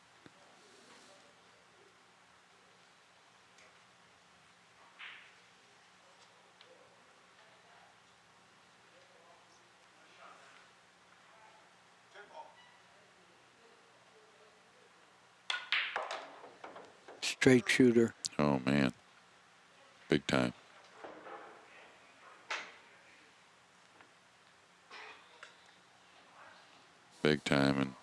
Straight shooter. Oh, man. Big time. Big time. And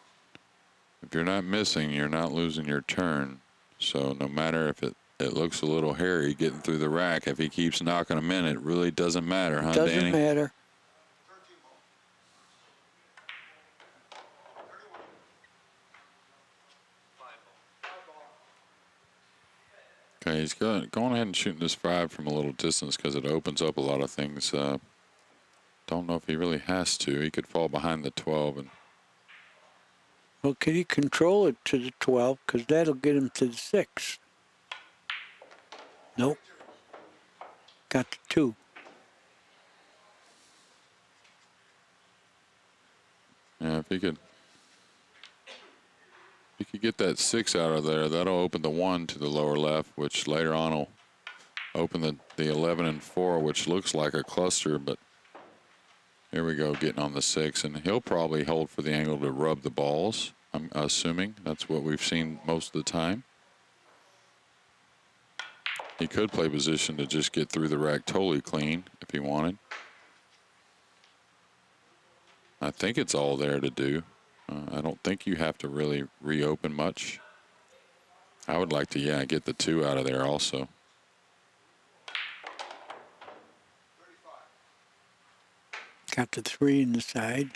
if you're not missing, you're not losing your turn. So no matter if it looks a little hairy getting through the rack, if he keeps knocking them in, it really doesn't matter, huh, Danny? Doesn't matter. Okay, he's going ahead and shooting this 5 from a little distance because it opens up a lot of things. Don't know if he really has to. He could fall behind the 12 and. Well, could he control it to the 12? Because that'll get him to the 6. Nope. Got the 2. Yeah, if he could get that 6 out of there, that'll open the 1 to the lower left, which later on will open the 11 and 4, which looks like a cluster, but here we go, getting on the 6, and he'll probably hold for the angle to rub the balls. I'm assuming that's what we've seen most of the time. He could play position to just get through the rack totally clean if he wanted. I think it's all there to do. I don't think you have to really reopen much. I would like to, yeah, get the 2 out of there also. Got the 3 in the side.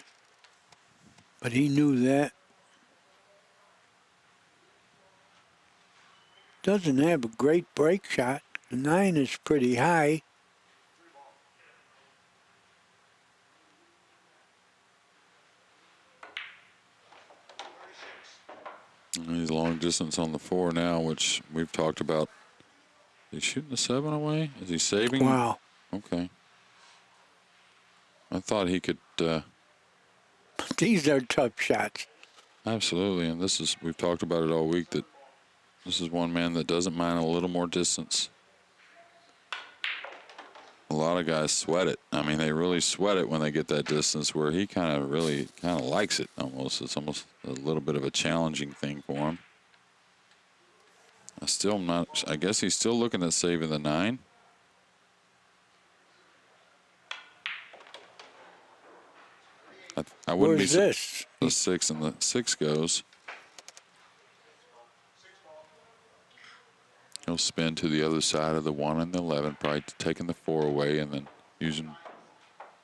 But he knew that. Doesn't have a great break shot. The 9 is pretty high. And he's long distance on the 4 now, which we've talked about. Is he shooting the 7 away? Is he saving? Wow. Okay. I thought he could. These are tough shots. Absolutely, and we've talked about it all week, that this is one man that doesn't mind a little more distance. A lot of guys sweat it. I mean, they really sweat it when they get that distance, where he really likes it almost. It's almost a little bit of a challenging thing for him. I guess he's still looking at saving the 9. I wouldn't Where's be this? The 6, and the 6 goes. He'll spin to the other side of the 1 and the 11, probably taking the 4 away and then using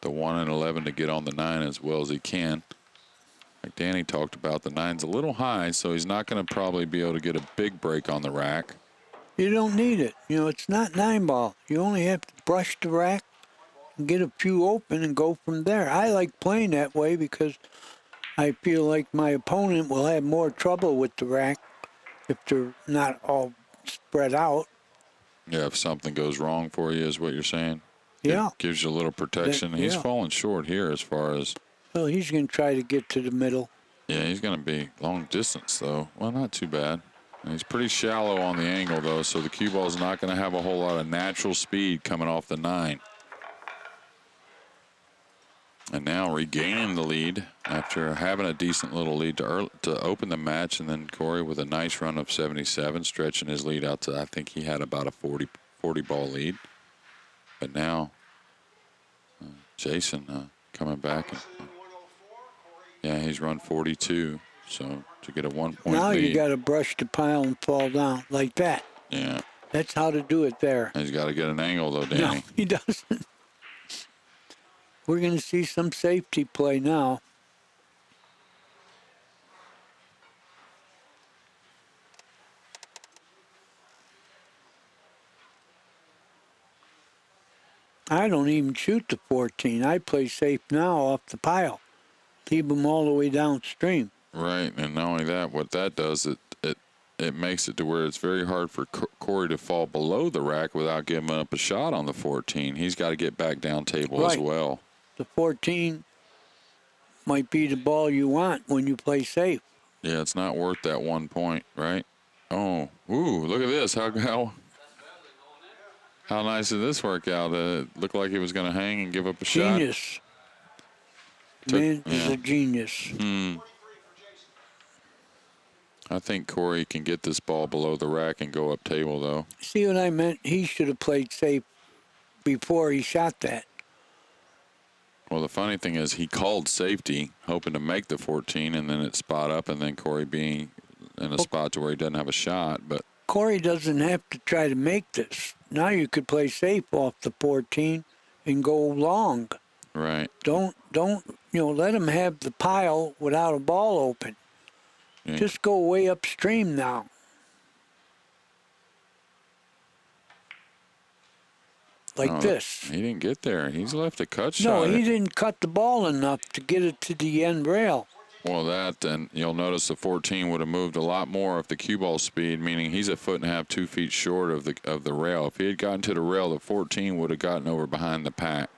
the 1 and 11 to get on the 9 as well as he can. Like Danny talked about, the 9's a little high, so he's not going to probably be able to get a big break on the rack. You don't need it. You know, it's not 9-ball. You only have to brush the rack and get a few open and go from there. I like playing that way because I feel like my opponent will have more trouble with the rack if they're not all spread out. Yeah, if something goes wrong for you is what you're saying. Yeah. It gives you a little protection. Yeah. He's falling short here as far as. Well, he's going to try to get to the middle. Yeah, he's going to be long distance, though. Well, not too bad. And he's pretty shallow on the angle, though, so the cue ball is not going to have a whole lot of natural speed coming off the 9. And now regaining the lead after having a decent little lead to open the match, and then Corey with a nice run of 77, stretching his lead out to, I think he had about a 40 ball lead. But now Jayson coming back. Yeah, he's run 42, so to get a 1-point Now lead. you got to brush the pile and fall down like that. Yeah. That's how to do it there. He's got to get an angle, though, Danny. No, he doesn't. We're going to see some safety play now. I don't even shoot the 14. I play safe now off the pile. Leave them all the way downstream. Right, and not only that, what that does, it makes it to where it's very hard for Corey to fall below the rack without giving up a shot on the 14. He's got to get back down table as well. The 14 might be the ball you want when you play safe. Yeah, it's not worth that 1 point, right? Oh, ooh, look at this. How nice did this work out? It looked like he was going to hang and give up a shot. Genius. Man is a genius. I think Corey can get this ball below the rack and go up table, though. See what I meant? He should have played safe before he shot that. Well, the funny thing is he called safety, hoping to make the 14, and then it spot up, and then Corey being in a spot to where he doesn't have a shot. But Corey doesn't have to try to make this. Now you could play safe off the 14 and go long. right. Don't let him have the pile without a ball open. Yeah. Just go way upstream now. like No, this. he didn't get there. He's left a cut No, shot. he didn't cut the ball enough to get it to the end rail. Well, that, and you'll notice the 14 would have moved a lot more if the cue ball speed, meaning he's a 1.5 2 feet short of the rail. If he had gotten to the rail, the 14 would have gotten over behind the pack.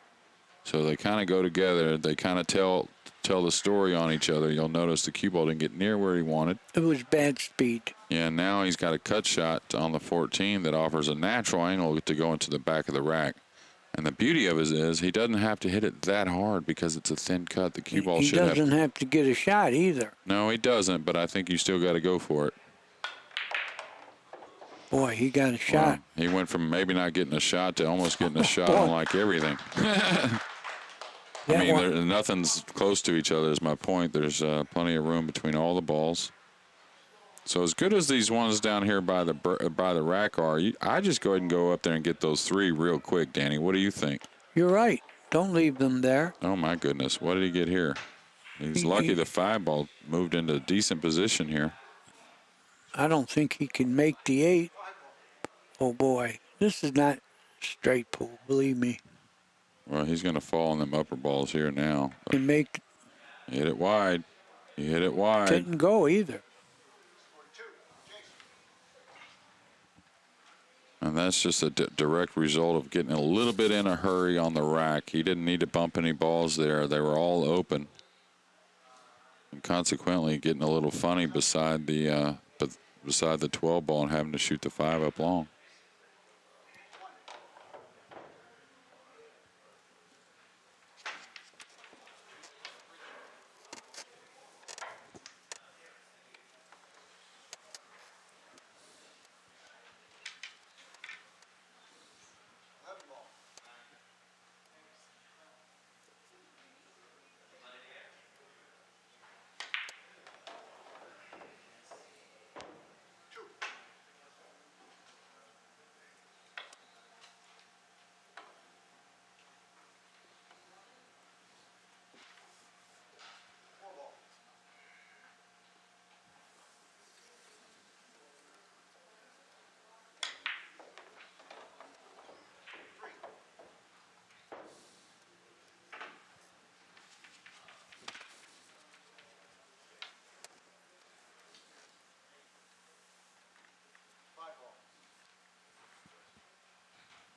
So they kind of go together. They kind of tell the story on each other. You'll notice the cue ball didn't get near where he wanted. It was bad speed. Yeah, now he's got a cut shot on the 14 that offers a natural angle to go into the back of the rack. And the beauty of it is he doesn't have to hit it that hard because it's a thin cut. The cue ball He should have. doesn't have to get a shot either. No, he doesn't, but I think you still got to go for it. Boy, he got a shot. Well, he went from maybe not getting a shot to almost getting a shot on like everything. I mean, nothing's close to each other is my point. There's plenty of room between all the balls. So as good as these ones down here by the rack are, I just go ahead and go up there and get those 3 real quick, Danny. What do you think? You're right. Don't leave them there. Oh, my goodness. What did he get here? He's lucky the 5 ball moved into a decent position here. I don't think he can make the 8. Oh, boy. This is not straight pool, believe me. Well, he's going to fall on them upper balls here now. He make. He hit it wide. He hit it wide. Didn't go either. And that's just a direct result of getting a little bit in a hurry on the rack. He didn't need to bump any balls there. They were all open. And consequently, getting a little funny beside the 12 ball and having to shoot the 5 up long.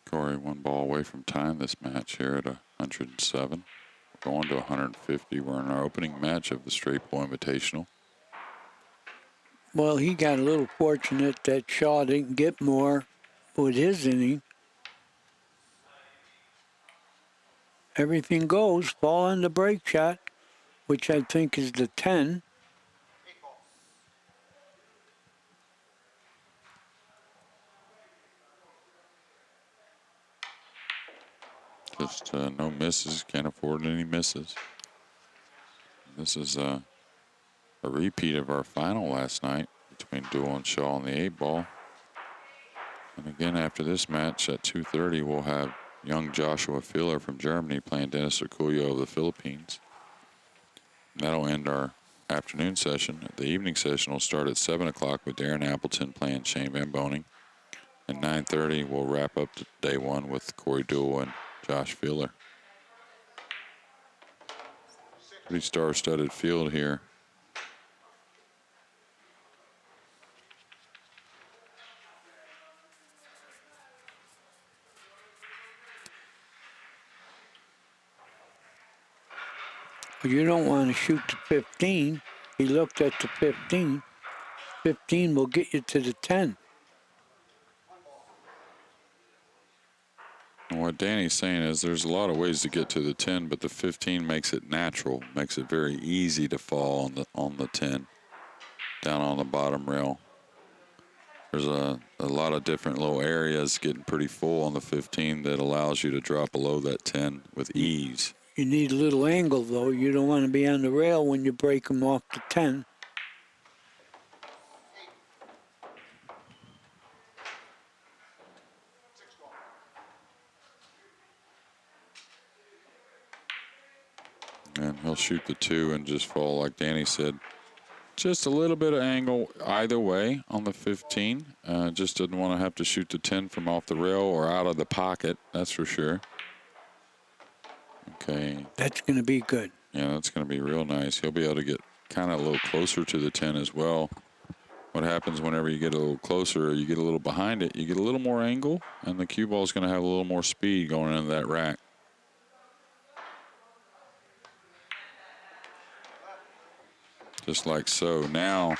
Corey 1 ball away from tying this match here at 107. We're going to 150. We're in our opening match of the Straight Pool Invitational. Well, he got a little fortunate that Shaw didn't get more with his inning. Everything goes. Fall on the break shot, which I think is the 10. Just no misses. Can't afford any misses. This is a repeat of our final last night between Deuel and Shaw on the 8 ball. And again, after this match at 2:30, we'll have young Joshua Filler from Germany playing Dennis Urculio of the Philippines. And that'll end our afternoon session. The evening session will start at 7 o'clock with Darren Appleton playing Shane Van Boning. At 9:30, we'll wrap up day 1 with Corey Deuel and Josh Filler. Pretty star-studded field here. But you don't want to shoot the 15. He looked at the 15. 15 will get you to the 10. And what Danny's saying is there's a lot of ways to get to the 10, but the 15 makes it natural, makes it very easy to fall on the 10, down on the bottom rail. There's a lot of different little areas getting pretty full on the 15 that allows you to drop below that 10 with ease. You need a little angle, though. You don't want to be on the rail when you break them off the 10. And he'll shoot the 2 and just fall, like Danny said, Just a little bit of angle either way on the 15. Just didn't want to have to shoot the 10 from off the rail or out of the pocket, that's for sure. Okay. That's going to be good. Yeah, that's going to be real nice. He'll be able to get kind of a little closer to the 10 as well. What happens whenever you get a little closer or you get a little behind it, you get a little more angle, and the cue ball is going to have a little more speed going into that rack. Just like so. Now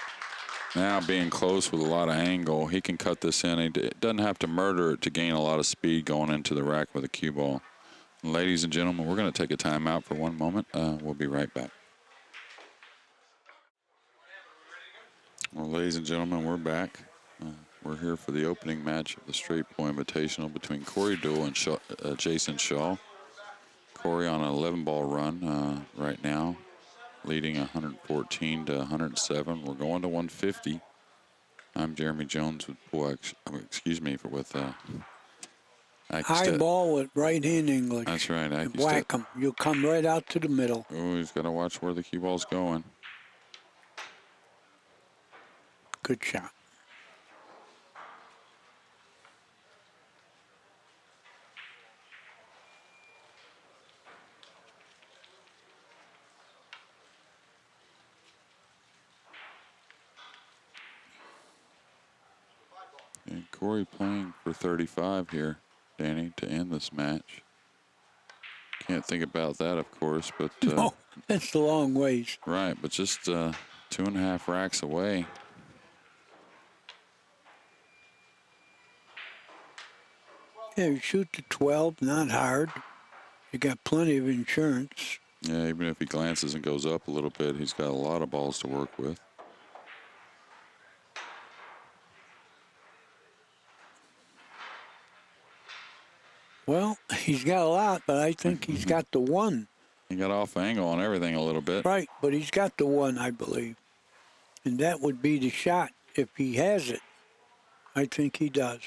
being close with a lot of angle, he can cut this in. He doesn't have to murder it to gain a lot of speed going into the rack with a cue ball. Ladies and gentlemen, we're going to take a timeout for one moment. We'll be right back. Well, ladies and gentlemen, we're back. We're here for the opening match of the Straight Pull Invitational between Corey Deuel and Jayson Shaw. Corey on an 11-ball run right now, leading 114 to 107. We're going to 150. I'm Jeremy Jones with High ball with right-hand English. That's right. Whack him. You'll come right out to the middle. Oh, he's got to watch where the cue ball's going. Good shot. And Corey playing for 35 here, Danny, to end this match. Can't think about that, of course, but... no, that's a long ways. Right, but just 2.5 racks away. Yeah, you shoot the 12, not hard. You got plenty of insurance. Yeah, even if he glances and goes up a little bit, he's got a lot of balls to work with. Well, he's got a lot, but I think he's got the one. He got off angle on everything a little bit. Right, but he's got the one, I believe. And that would be the shot if he has it. I think he does.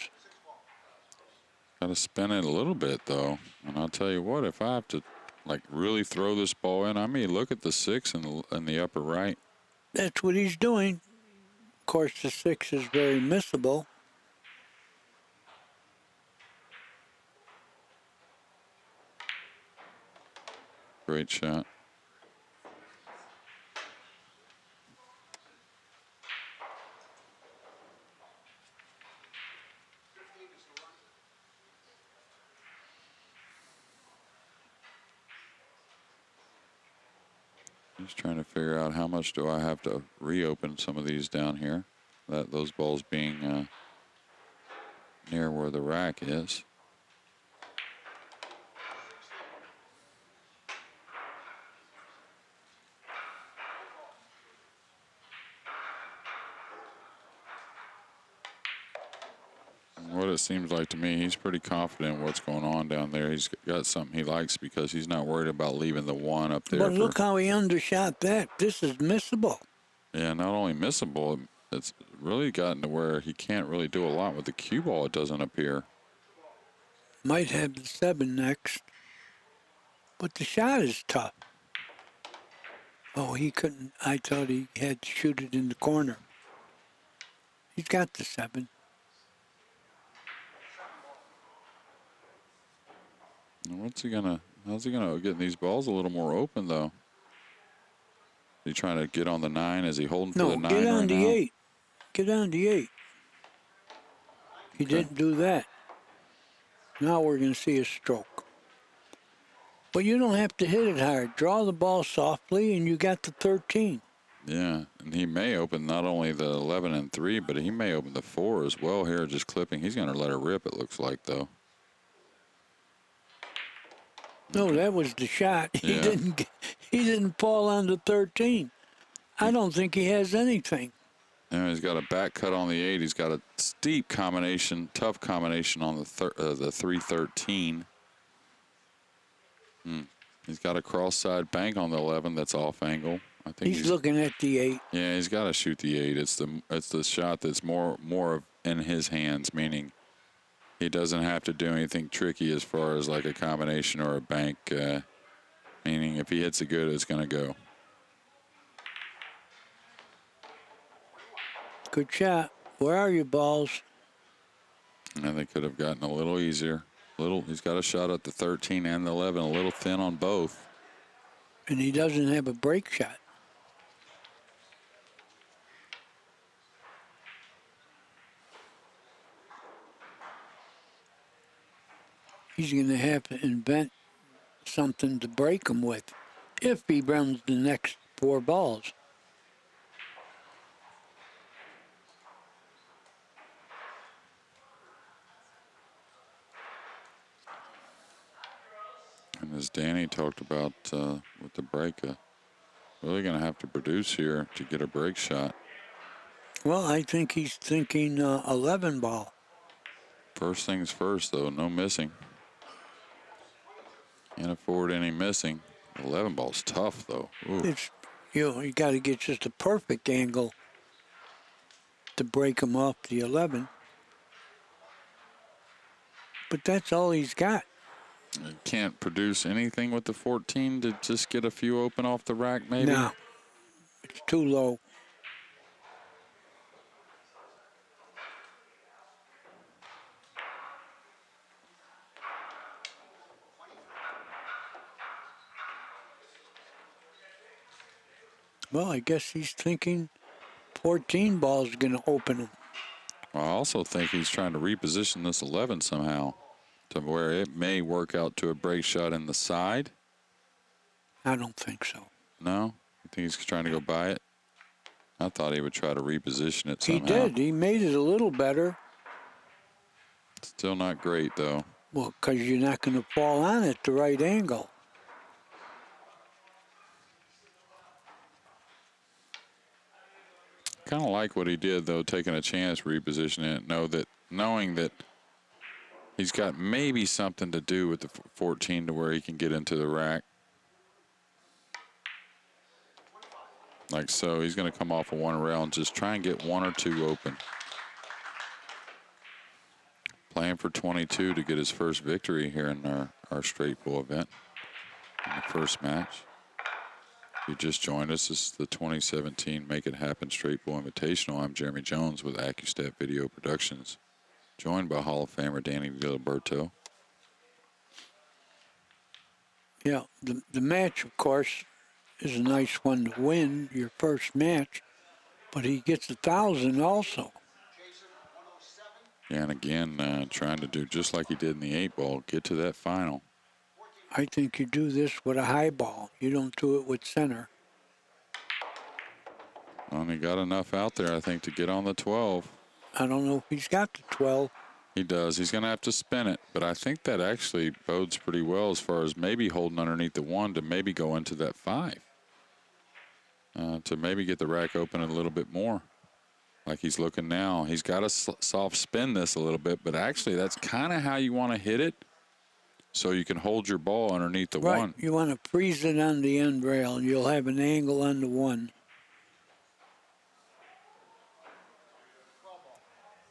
Got to spin it a little bit, though. And I'll tell you what, if I have to, like, really throw this ball in, I mean, look at the 6 in the upper right. That's what he's doing. Of course, the 6 is very missable. Great shot. Just trying to figure out how much do I have to reopen some of these down here. Those balls being near where the rack is. What it seems like to me, he's pretty confident in what's going on down there. He's got something he likes because he's not worried about leaving the 1 up there. But look how he undershot that. This is missable. Yeah, not only missable, it's really gotten to where he can't really do a lot with the cue ball, it doesn't appear. Might have the 7 next. But the shot is tough. Oh, he couldn't. I thought he had to shoot it in the corner. He's got the 7. How's he gonna get these balls a little more open though? Is he trying to get on the 9? Is he holding for the 9 right now? No, get on the 8. Get on the 8. He didn't do that. Now we're going to see a stroke. But you don't have to hit it hard. Draw the ball softly, and you got the 13. Yeah, and he may open not only the 11 and 3, but he may open the 4 as well here, just clipping. He's going to let it rip, it looks like, though. No, that was the shot. He didn't fall on the 13. I don't think he has anything. Yeah, he's got a back cut on the 8. He's got a steep combination, tough combination on the 313. He's got a cross side bank on the 11 that's off angle. I think he's looking at the 8. Yeah, he's got to shoot the 8. It's the shot that's more in his hands, meaning he doesn't have to do anything tricky as far as like a combination or a bank, meaning if he hits it good, it's going to go. Good shot. Where are you, balls? And they could have gotten a little easier. He's got a shot at the 13 and the 11, a little thin on both. And he doesn't have a break shot. He's going to have to invent something to break him with if he runs the next 4 balls. And as Danny talked about with the break, really going to have to produce here to get a break shot. Well, I think he's thinking 11 ball. First things first, though, no missing. Can't afford any missing. 11 ball's tough, though. Ooh. It's, you got to get just a perfect angle to break him off the 11. But that's all he's got. Can't produce anything with the 14 to just get a few open off the rack, maybe? No, it's too low. Well, I guess he's thinking 14 ball is going to open him. Well, I also think he's trying to reposition this 11 somehow to where it may work out to a break shot in the side. I don't think so. No? You think he's trying to go by it? I thought he would try to reposition it somehow. He did. He made it a little better. Still not great, though. Well, because you're not going to fall on at the right angle. Kind of like what he did, though, taking a chance, repositioning it, knowing that he's got maybe something to do with the 14 to where he can get into the rack. Like so, he's going to come off of 1 rail and just try and get 1 or 2 open. Playing for 22 to get his first victory here in our straight pool event in the first match. If you just joined us, this is the 2017 Make It Happen Straight Pool Invitational. I'm Jeremy Jones with Accu-Stats Video Productions, joined by Hall of Famer Danny Diliberto. Yeah, the match, of course, is a nice one to win, your first match, but he gets 1,000 also. Yeah, and again, trying to do just like he did in the 8-ball, get to that final. I think you do this with a high ball. You don't do it with center. Only got enough out there, I think, to get on the 12. I don't know if he's got the 12. He does. He's going to have to spin it, but I think that actually bodes pretty well as far as maybe holding underneath the 1 to maybe go into that 5. To maybe get the rack open a little bit more. Like he's looking now. He's got to soft spin this a little bit, but actually that's kind of how you want to hit it so you can hold your ball underneath the 1. You want to freeze it on the end rail, and you'll have an angle on the 1.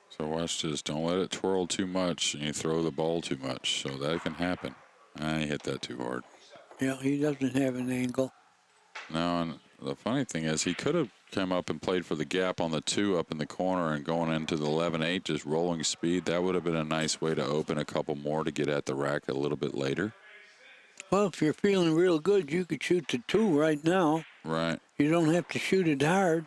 So watch this. Don't let it twirl too much and you throw the ball too much. So that can happen. I hit that too hard. Yeah, he doesn't have an angle. No, and the funny thing is he could have come up and played for the gap on the 2 up in the corner and going into the 11-8, just rolling speed. That would have been a nice way to open a couple more to get at the rack a little bit later. Well, if you're feeling real good, you could shoot the 2 right now. Right. You don't have to shoot it hard.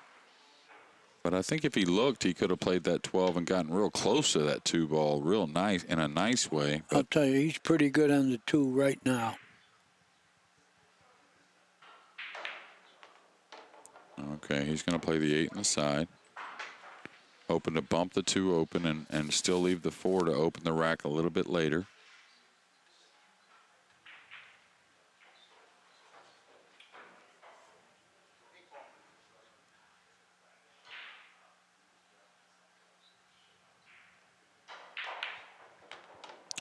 But I think if he looked, he could have played that 12 and gotten real close to that 2 ball, real nice, in a nice way. I'll tell you, he's pretty good on the 2 right now. Okay, he's going to play the 8 in the side. Hoping to bump the 2 open and still leave the 4 to open the rack a little bit later.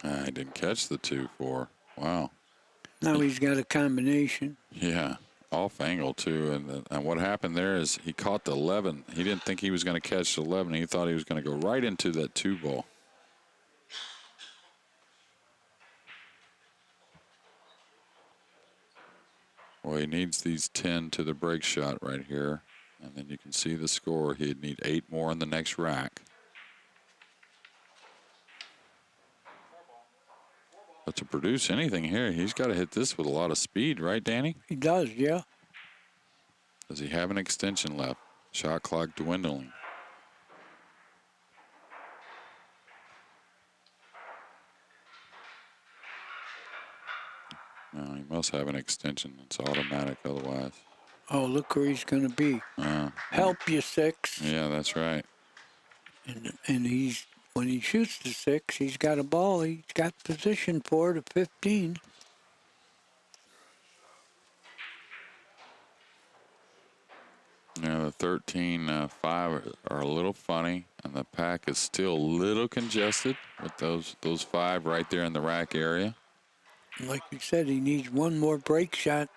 I didn't catch the 2-4. Wow. Now he's got a combination. Yeah, off angle too. And what happened there is he caught the 11. He didn't think he was going to catch the 11. He thought he was going to go right into that 2 ball. Well, he needs these 10 to the break shot right here. And then you can see the score. He'd need 8 more in the next rack. But to produce anything here, he's got to hit this with a lot of speed, right, Danny? He does, yeah. Does he have an extension left? Shot clock dwindling. No, he must have an extension. It's automatic otherwise. Oh, look where he's going to be. Help you, 6. Yeah, that's right. And he's, when he shoots the 6, he's got a ball. He's got position for it at 15. Yeah, the 13-5 are a little funny, and the pack is still a little congested with those 5 right there in the rack area. Like you said, he needs one more break shot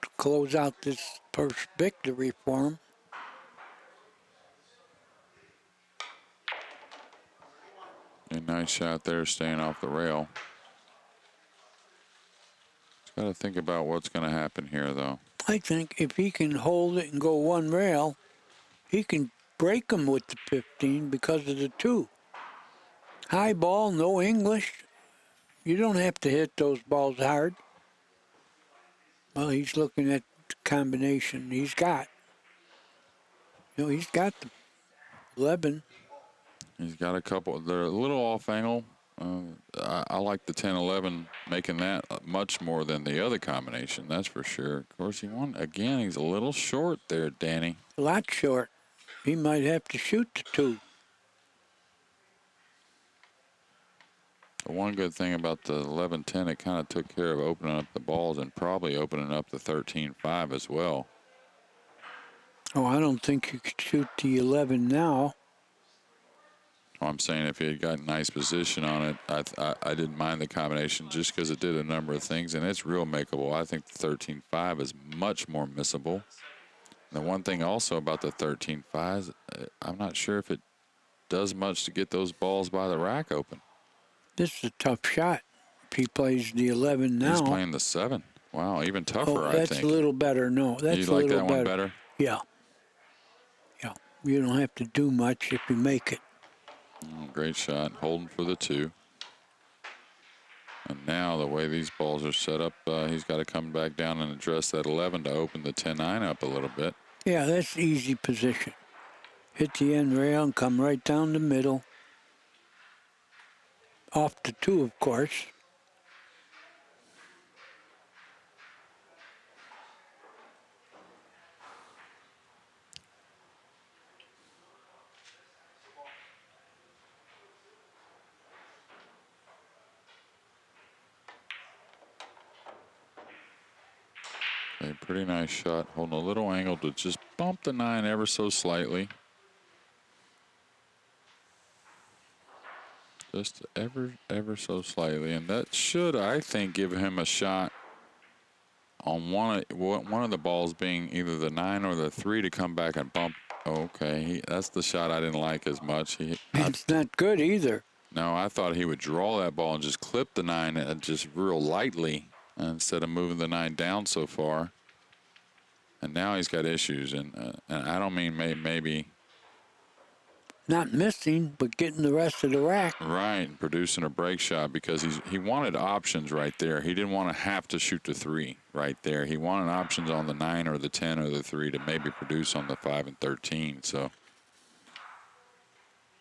to close out this first victory for him. A nice shot there, staying off the rail. He's got to think about what's going to happen here, though. I think if he can hold it and go one rail, he can break him with the 15 because of the 2. High ball, no English. You don't have to hit those balls hard. Well, he's looking at the combination he's got. You know, he's got the 11. He's got a couple. They're a little off angle. I like the 10-11 making that much more than the other combination, that's for sure. Of course, again, he's a little short there, Danny. A lot short. He might have to shoot the 2. The one good thing about the 11-10, it kind of took care of opening up the balls and probably opening up the 13-5 as well. Oh, I don't think you could shoot the 11 now. I'm saying if he had got nice position on it, I didn't mind the combination just because it did a number of things, and it's real makeable. I think the 13-5 is much more missable. The one thing also about the 13-5 is I'm not sure if it does much to get those balls by the rack open. This is a tough shot. If he plays the 11 now. He's playing the 7. Wow, even tougher, I think. That's a little better. No, that's you a like little that one better? Yeah. Yeah. You don't have to do much if you make it. Oh, great shot, holding for the 2. And now the way these balls are set up, he's got to come back down and address that 11 to open the 10-9 up a little bit. Yeah, that's easy position. Hit the end rail and come right down the middle. Off the 2, of course. A pretty nice shot, holding a little angle to just bump the 9 ever so slightly. Just ever so slightly, and that should, I think, give him a shot on one of the balls being either the 9 or the 3 to come back and bump. Okay, that's the shot I didn't like as much. It's not good either. No, I thought he would draw that ball and just clip the 9 just real lightly instead of moving the 9 down so far. And now he's got issues, and I don't mean maybe. Not missing, but getting the rest of the rack. Right, producing a break shot because he wanted options right there. He didn't want to have to shoot the 3 right there. He wanted options on the 9 or the 10 or the 3 to maybe produce on the 5 and 13. So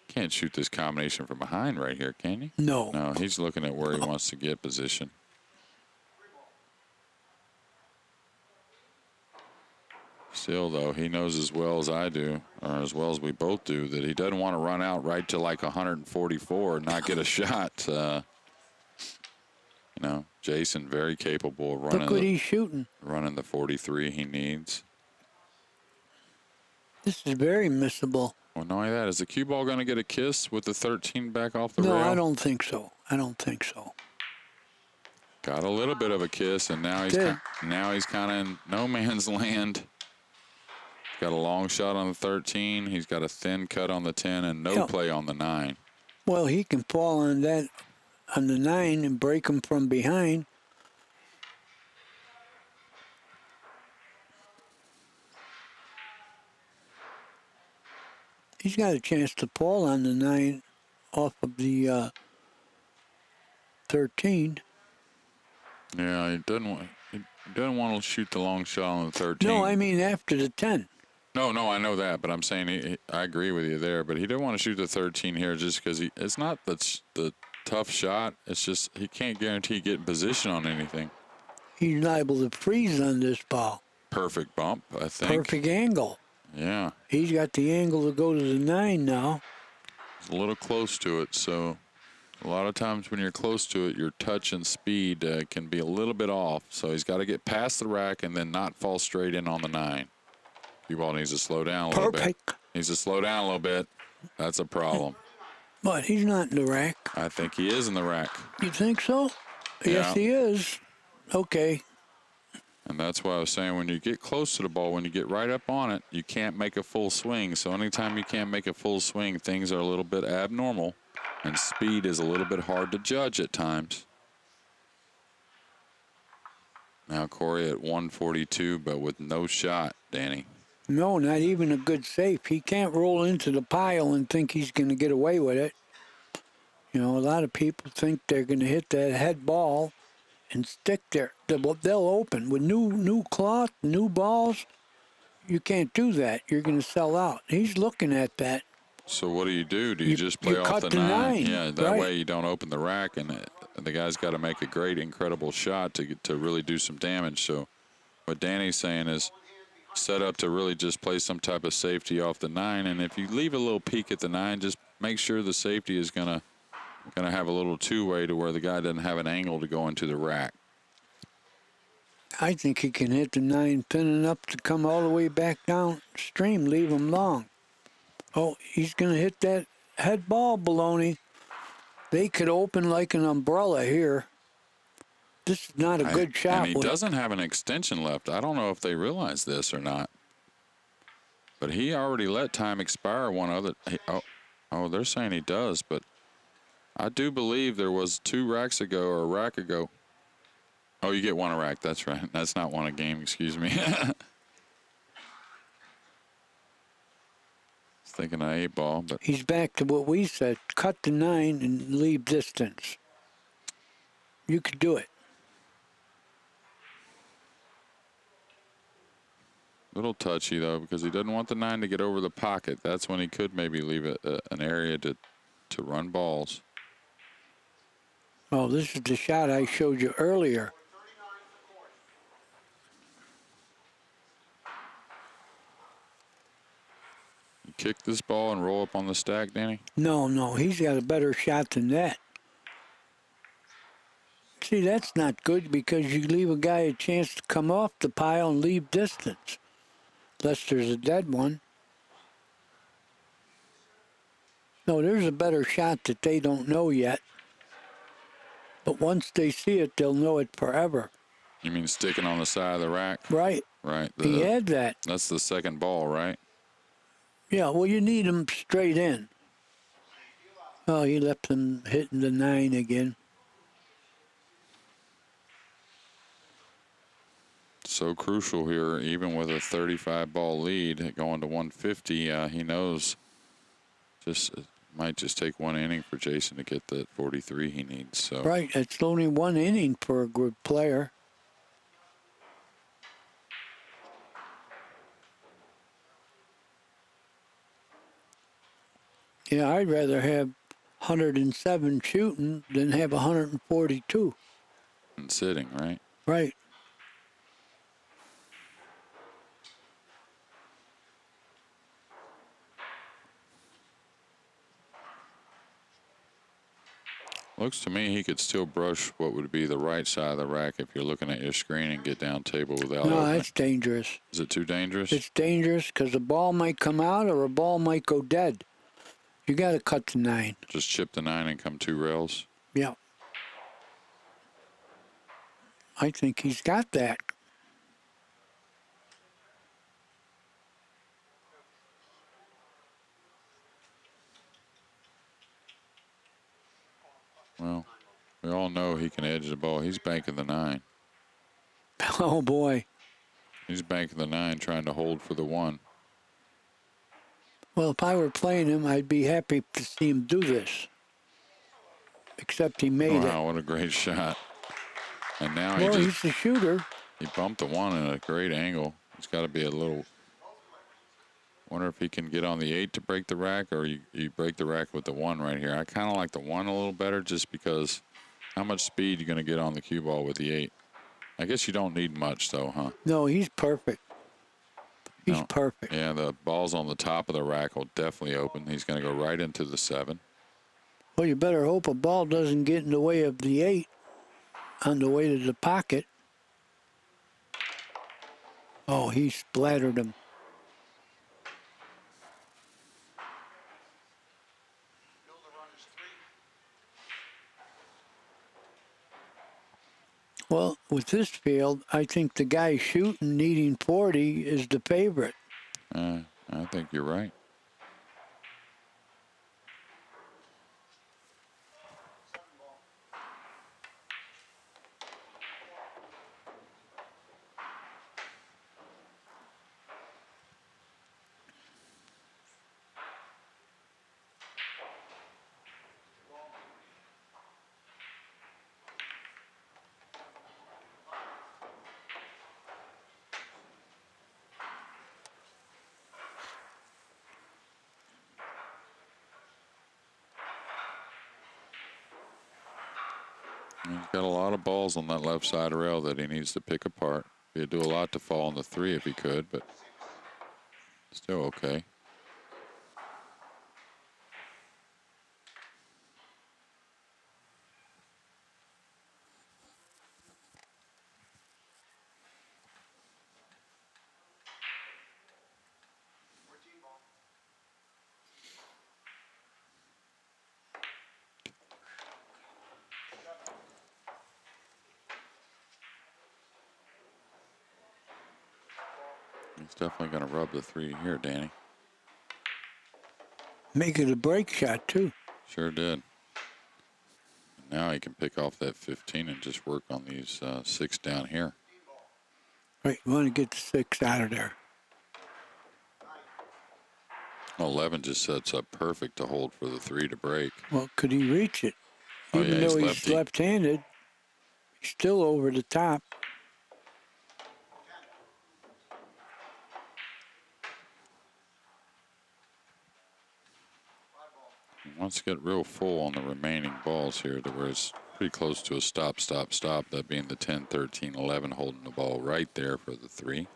can't shoot this combination from behind right here, can he? No. No, he's looking at where he wants to get position. Still, though, he knows as well as I do, or as well as we both do, that he doesn't want to run out right to like 144 and not get a shot. You know, Jayson very capable of running. Look what he's shooting. Running the 43 he needs. This is very missable. Well, not only that, is the cue ball going to get a kiss with the 13 back off the rail? No, I don't think so. I don't think so. Got a little bit of a kiss, and now he's kind of in no man's land. Got a long shot on the 13. He's got a thin cut on the 10 and no play on the 9. Well, he can fall on that, on the 9 and break him from behind. He's got a chance to pull on the 9 off of the 13. Yeah, he doesn't want to shoot the long shot on the 13. No, I mean after the 10. No, I know that, but I'm saying I agree with you there. But he didn't want to shoot the 13 here just because it's not the tough shot. It's just he can't guarantee getting position on anything. He's liable to freeze on this ball. Perfect bump, I think. Perfect angle. Yeah. He's got the angle to go to the 9 now. He's a little close to it, so a lot of times when you're close to it, your touch and speed can be a little bit off. So he's got to get past the rack and then not fall straight in on the 9. Cue ball needs to slow down a little bit. Needs to slow down a little bit. That's a problem. But he's not in the rack. I think he is in the rack. You think so? Yeah. Yes, he is. Okay. And that's why I was saying when you get close to the ball, when you get right up on it, you can't make a full swing. So anytime you can't make a full swing, things are a little bit abnormal. And speed is a little bit hard to judge at times. Now Corey at 142, but with no shot, Danny. No, not even a good safe. He can't roll into the pile and think he's going to get away with it. You know, a lot of people think they're going to hit that head ball and stick there. They'll open. With new cloth, new balls, you can't do that. You're going to sell out. He's looking at that. So what do? Do you just play off cut the the 9? Yeah, that right. way you don't open the rack, and the guy's got to make a great, incredible shot to really do some damage. So what Danny's saying is set up to really just play some type of safety off the 9, and if you leave a little peek at the 9, just make sure the safety is gonna have a little two-way to where the guy doesn't have an angle to go into the rack. I think he can hit the 9 thin enough to come all the way back downstream, leave him long. Oh, he's going to hit that head ball, baloney. They could open like an umbrella here. This is not a good shot. And he doesn't have an extension left. I don't know if they realize this or not. But he already let time expire one other. Oh, they're saying he does, but I do believe there was 2 racks ago or a rack ago. Oh, you get 1 a rack. That's right. That's not 1 a game. Excuse me. Thinking of 8 ball, but he's back to what we said: cut the 9 and leave distance. You could do it. little touchy though, because he doesn't want the 9 to get over the pocket. That's when he could maybe leave an area to run balls. Oh, this is the shot I showed you earlier. You kick this ball and roll up on the stack, Danny? No, he's got a better shot than that. See, that's not good because you leave a guy a chance to come off the pile and leave distance. Unless there's a dead one. No, there's a better shot that they don't know yet. But once they see it, they'll know it forever. You mean sticking on the side of the rack? Right. Right. He had that. That's the second ball, right? Yeah, well, you need him straight in. Oh, he left him hitting the 9 again. So crucial here, even with a 35-ball lead going to 150. He knows it might just take 1 inning for Jayson to get the 43 he needs. So Right, it's only 1 inning for a good player. Yeah, I'd rather have 107 shooting than have 142. and sitting, right? Right. Looks to me he could still brush what would be the right side of the rack if you're looking at your screen and get down table without No, opening. that's dangerous. Is it too dangerous? It's dangerous because a ball might come out or a ball might go dead. You got to cut the 9. Just chip the 9 and come 2 rails? Yeah. I think he's got that. Well, we all know he can edge the ball. He's banking the 9. Oh, boy. He's banking the 9, trying to hold for the 1. Well, if I were playing him, I'd be happy to see him do this. Except he made it. Wow, what a great shot. And now Well, he he's the shooter. bumped the one in a great angle. He's got to be a little. Wonder if he can get on the 8 to break the rack, or you break the rack with the 1 right here. I kind of like the 1 a little better just because how much speed you're going to get on the cue ball with the 8. I guess you don't need much, though, huh? No, he's perfect. He's No. perfect. Yeah, the ball's on the top of the rack will definitely open. He's going to go right into the 7. Well, you better hope a ball doesn't get in the way of the 8 on the way to the pocket. Oh, he splattered him. Well, with this field, I think the guy shooting, needing 40, is the favorite. I think you're right. He's got a lot of balls on that left side rail that he needs to pick apart. He'd do a lot to fall on the 3 if he could, but still okay. He's definitely going to rub the 3 here, Danny. Make it a break shot, too. Sure did. Now he can pick off that 15 and just work on these 6 down here. Right, you want to get the 6 out of there. 11 just sets up perfect to hold for the 3 to break. Well, could he reach it? Oh, Even yeah, though he's lefty. left-handed, he's still over the top. He wants to get real full on the remaining balls here to where it's pretty close to a stop, stop, stop. That being the 10, 13, 11, holding the ball right there for the 3.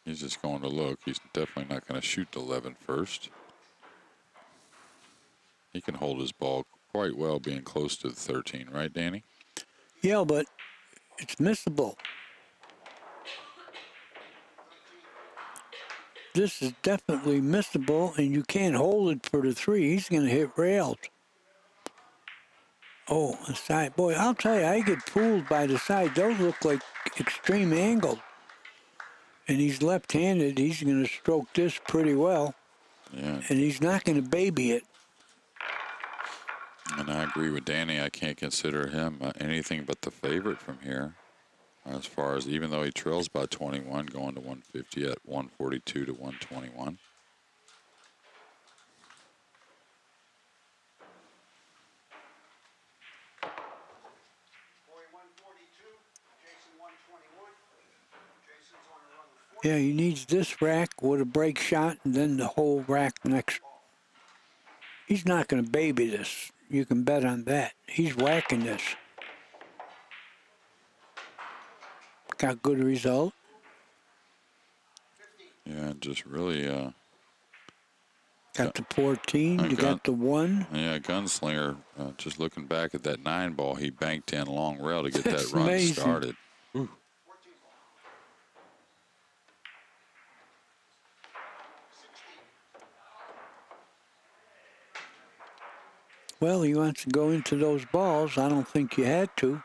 He's just going to look. He's definitely not going to shoot the 11 first. He can hold his ball quite well being close to the 13, right, Danny? Yeah, but it's missable. This is definitely missable, and you can't hold it for the 3. He's going to hit rails. Oh, the side. Boy, I'll tell you, I get fooled by the side. Those look like extreme angles. And he's left-handed. He's going to stroke this pretty well. Yeah. And he's not going to baby it. And I agree with Danny. I can't consider him anything but the favorite from here. As far as, even though he trails by 21, going to 150 at 142 to 121. Yeah, he needs this rack with a break shot and then the whole rack next. He's not going to baby this. You can bet on that. He's whacking this. Got good result. Yeah, just really. Got the 14. You got the 1. Yeah, gunslinger. Just looking back at that 9 ball, he banked in long rail to get That's that run amazing. started. Ooh. Well, he wants to go into those balls. I don't think you had to.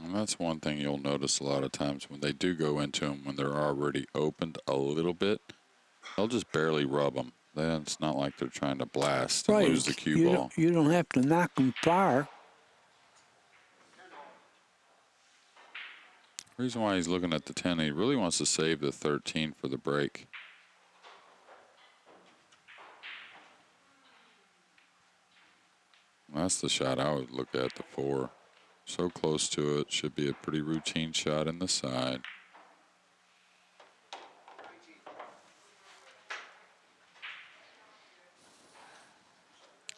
And that's one thing you'll notice a lot of times when they do go into them, when they're already opened a little bit, they'll just barely rub them. Then it's not like they're trying to blast and Right. lose the cue You ball. you don't have to knock them far. The reason why he's looking at the 10, he really wants to save the 13 for the break. That's the shot I would look at, the 4. So close to it, should be a pretty routine shot in the side.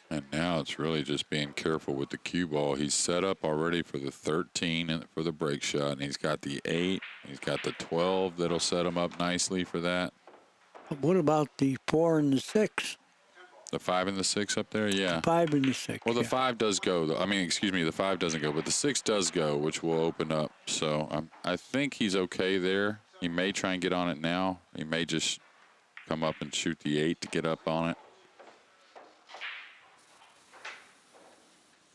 And now it's really just being careful with the cue ball. He's set up already for the 13 and for the break shot, and he's got the 8, he's got the 12 that'll set him up nicely for that. What about the 4 and the 6? The 5 and the 6 up there, yeah. 5 and the 6. Well, the yeah. 5 does go, though. I mean, excuse me, the 5 doesn't go, but the 6 does go, which will open up. So I think he's okay there. He may try and get on it now. He may just come up and shoot the 8 to get up on it.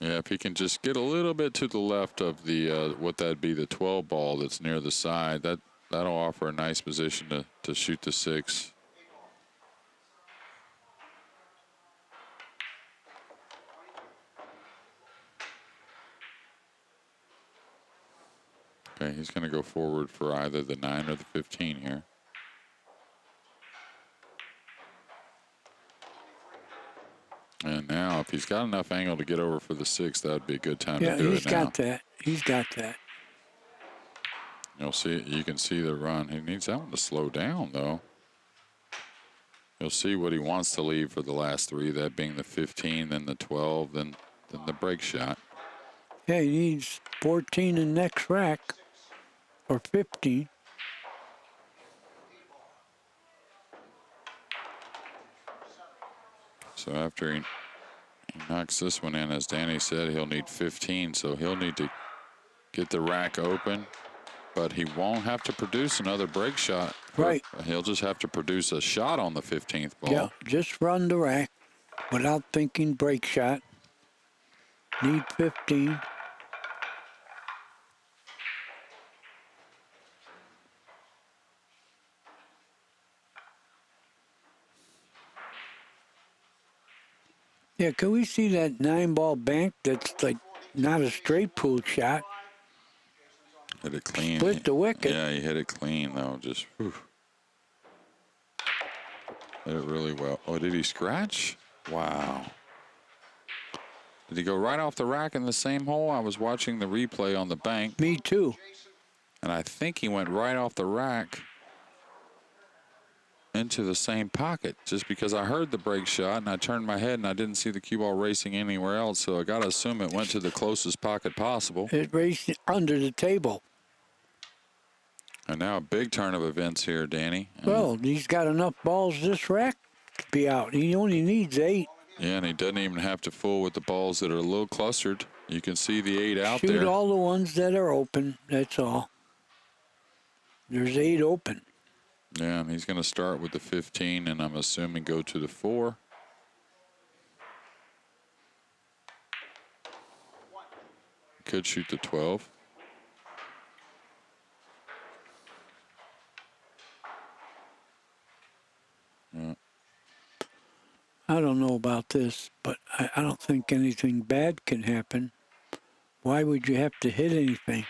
Yeah, if he can just get a little bit to the left of the what that'd be the 12 ball that's near the side, that'll offer a nice position to shoot the 6. Okay, he's going to go forward for either the 9 or the 15 here. And now, if he's got enough angle to get over for the 6, that would be a good time to do it now. Yeah, he's got that. He's got that. You'll see, you can see the run. He needs that one to slow down, though. You'll see what he wants to leave for the last 3, that being the 15, then the 12, then the break shot. Yeah, he needs 14 in next rack, or 15. So after he knocks this one in, as Danny said, he'll need 15, so he'll need to get the rack open, but he won't have to produce another break shot. Right. He'll just have to produce a shot on the 15th ball. Yeah, just run the rack without thinking break shot. Need 15. Yeah, can we see that 9-ball bank that's like not a straight pool shot? Hit it clean. Split the wicket. Yeah, he hit it clean, though. Just, whew. Hit it really well. Oh, did he scratch? Wow. Did he go right off the rack in the same hole? I was watching the replay on the bank, Me too. and I think he went right off the rack into the same pocket, just because I heard the break shot and I turned my head and I didn't see the cue ball racing anywhere else, so I got to assume it went to the closest pocket possible. It raced under the table. And now a big turn of events here, Danny. Well, he's got enough balls this rack to be out. He only needs 8. Yeah, and he doesn't even have to fool with the balls that are a little clustered. You can see the 8 out there. Shoot all the ones that are open, that's all. There's 8 open. Yeah, and he's going to start with the 15, and I'm assuming go to the 4. Could shoot the 12. Yeah. I don't know about this, but I don't think anything bad can happen. Why would you have to hit anything?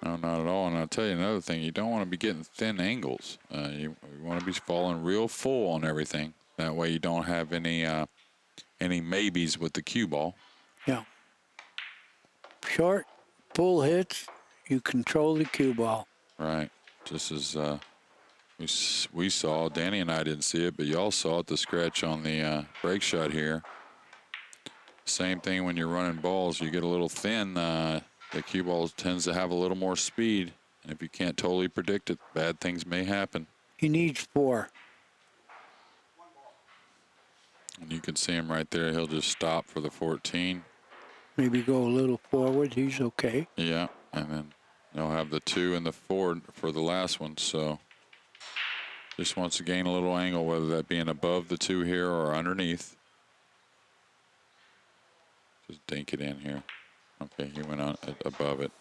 No, not at all. And I'll tell you another thing. You don't want to be getting thin angles. You want to be falling real full on everything. That way you don't have any maybes with the cue ball. Yeah. Short, full hits, you control the cue ball. Right. Just as we saw, Danny and I didn't see it, but y'all saw it, the scratch on the break shot here. Same thing when you're running balls. You get a little thin. The cue ball tends to have a little more speed. And if you can't totally predict it, bad things may happen. He needs 4. And you can see him right there. He'll just stop for the 14. Maybe go a little forward. He's okay. Yeah, and then they'll have the 2 and the 4 for the last one. So just wants to gain a little angle, whether that being above the 2 here or underneath. Just dink it in here. Okay, he went on above it.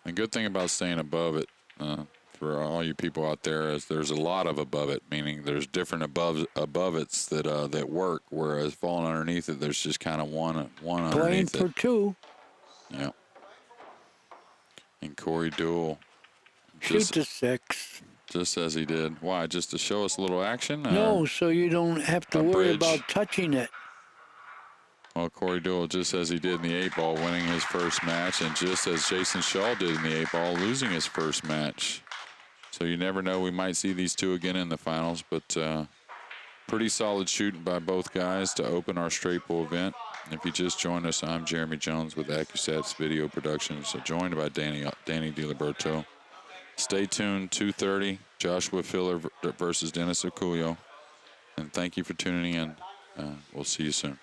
The good thing about staying above it, for all you people out there, is there's a lot of above it, meaning there's different above it's that work. Whereas falling underneath it, there's just kind of one Playing underneath for it. two. Yeah. And Corey Deuel, Shoot the 6. just as he did. Why? Just to show us a little action? No, so you don't have to a worry bridge. about touching it. Well, Corey Deuel, just as he did in the 8-ball, winning his first match, and just as Jayson Shaw did in the 8-ball, losing his first match. So you never know. We might see these two again in the finals, but pretty solid shooting by both guys to open our straight pool event. And if you just joined us, I'm Jeremy Jones with Accu-Stats Video Productions, joined by Danny Diliberto. Stay tuned, 2:30, Joshua Filler versus Dennis Aculio. And thank you for tuning in. We'll see you soon.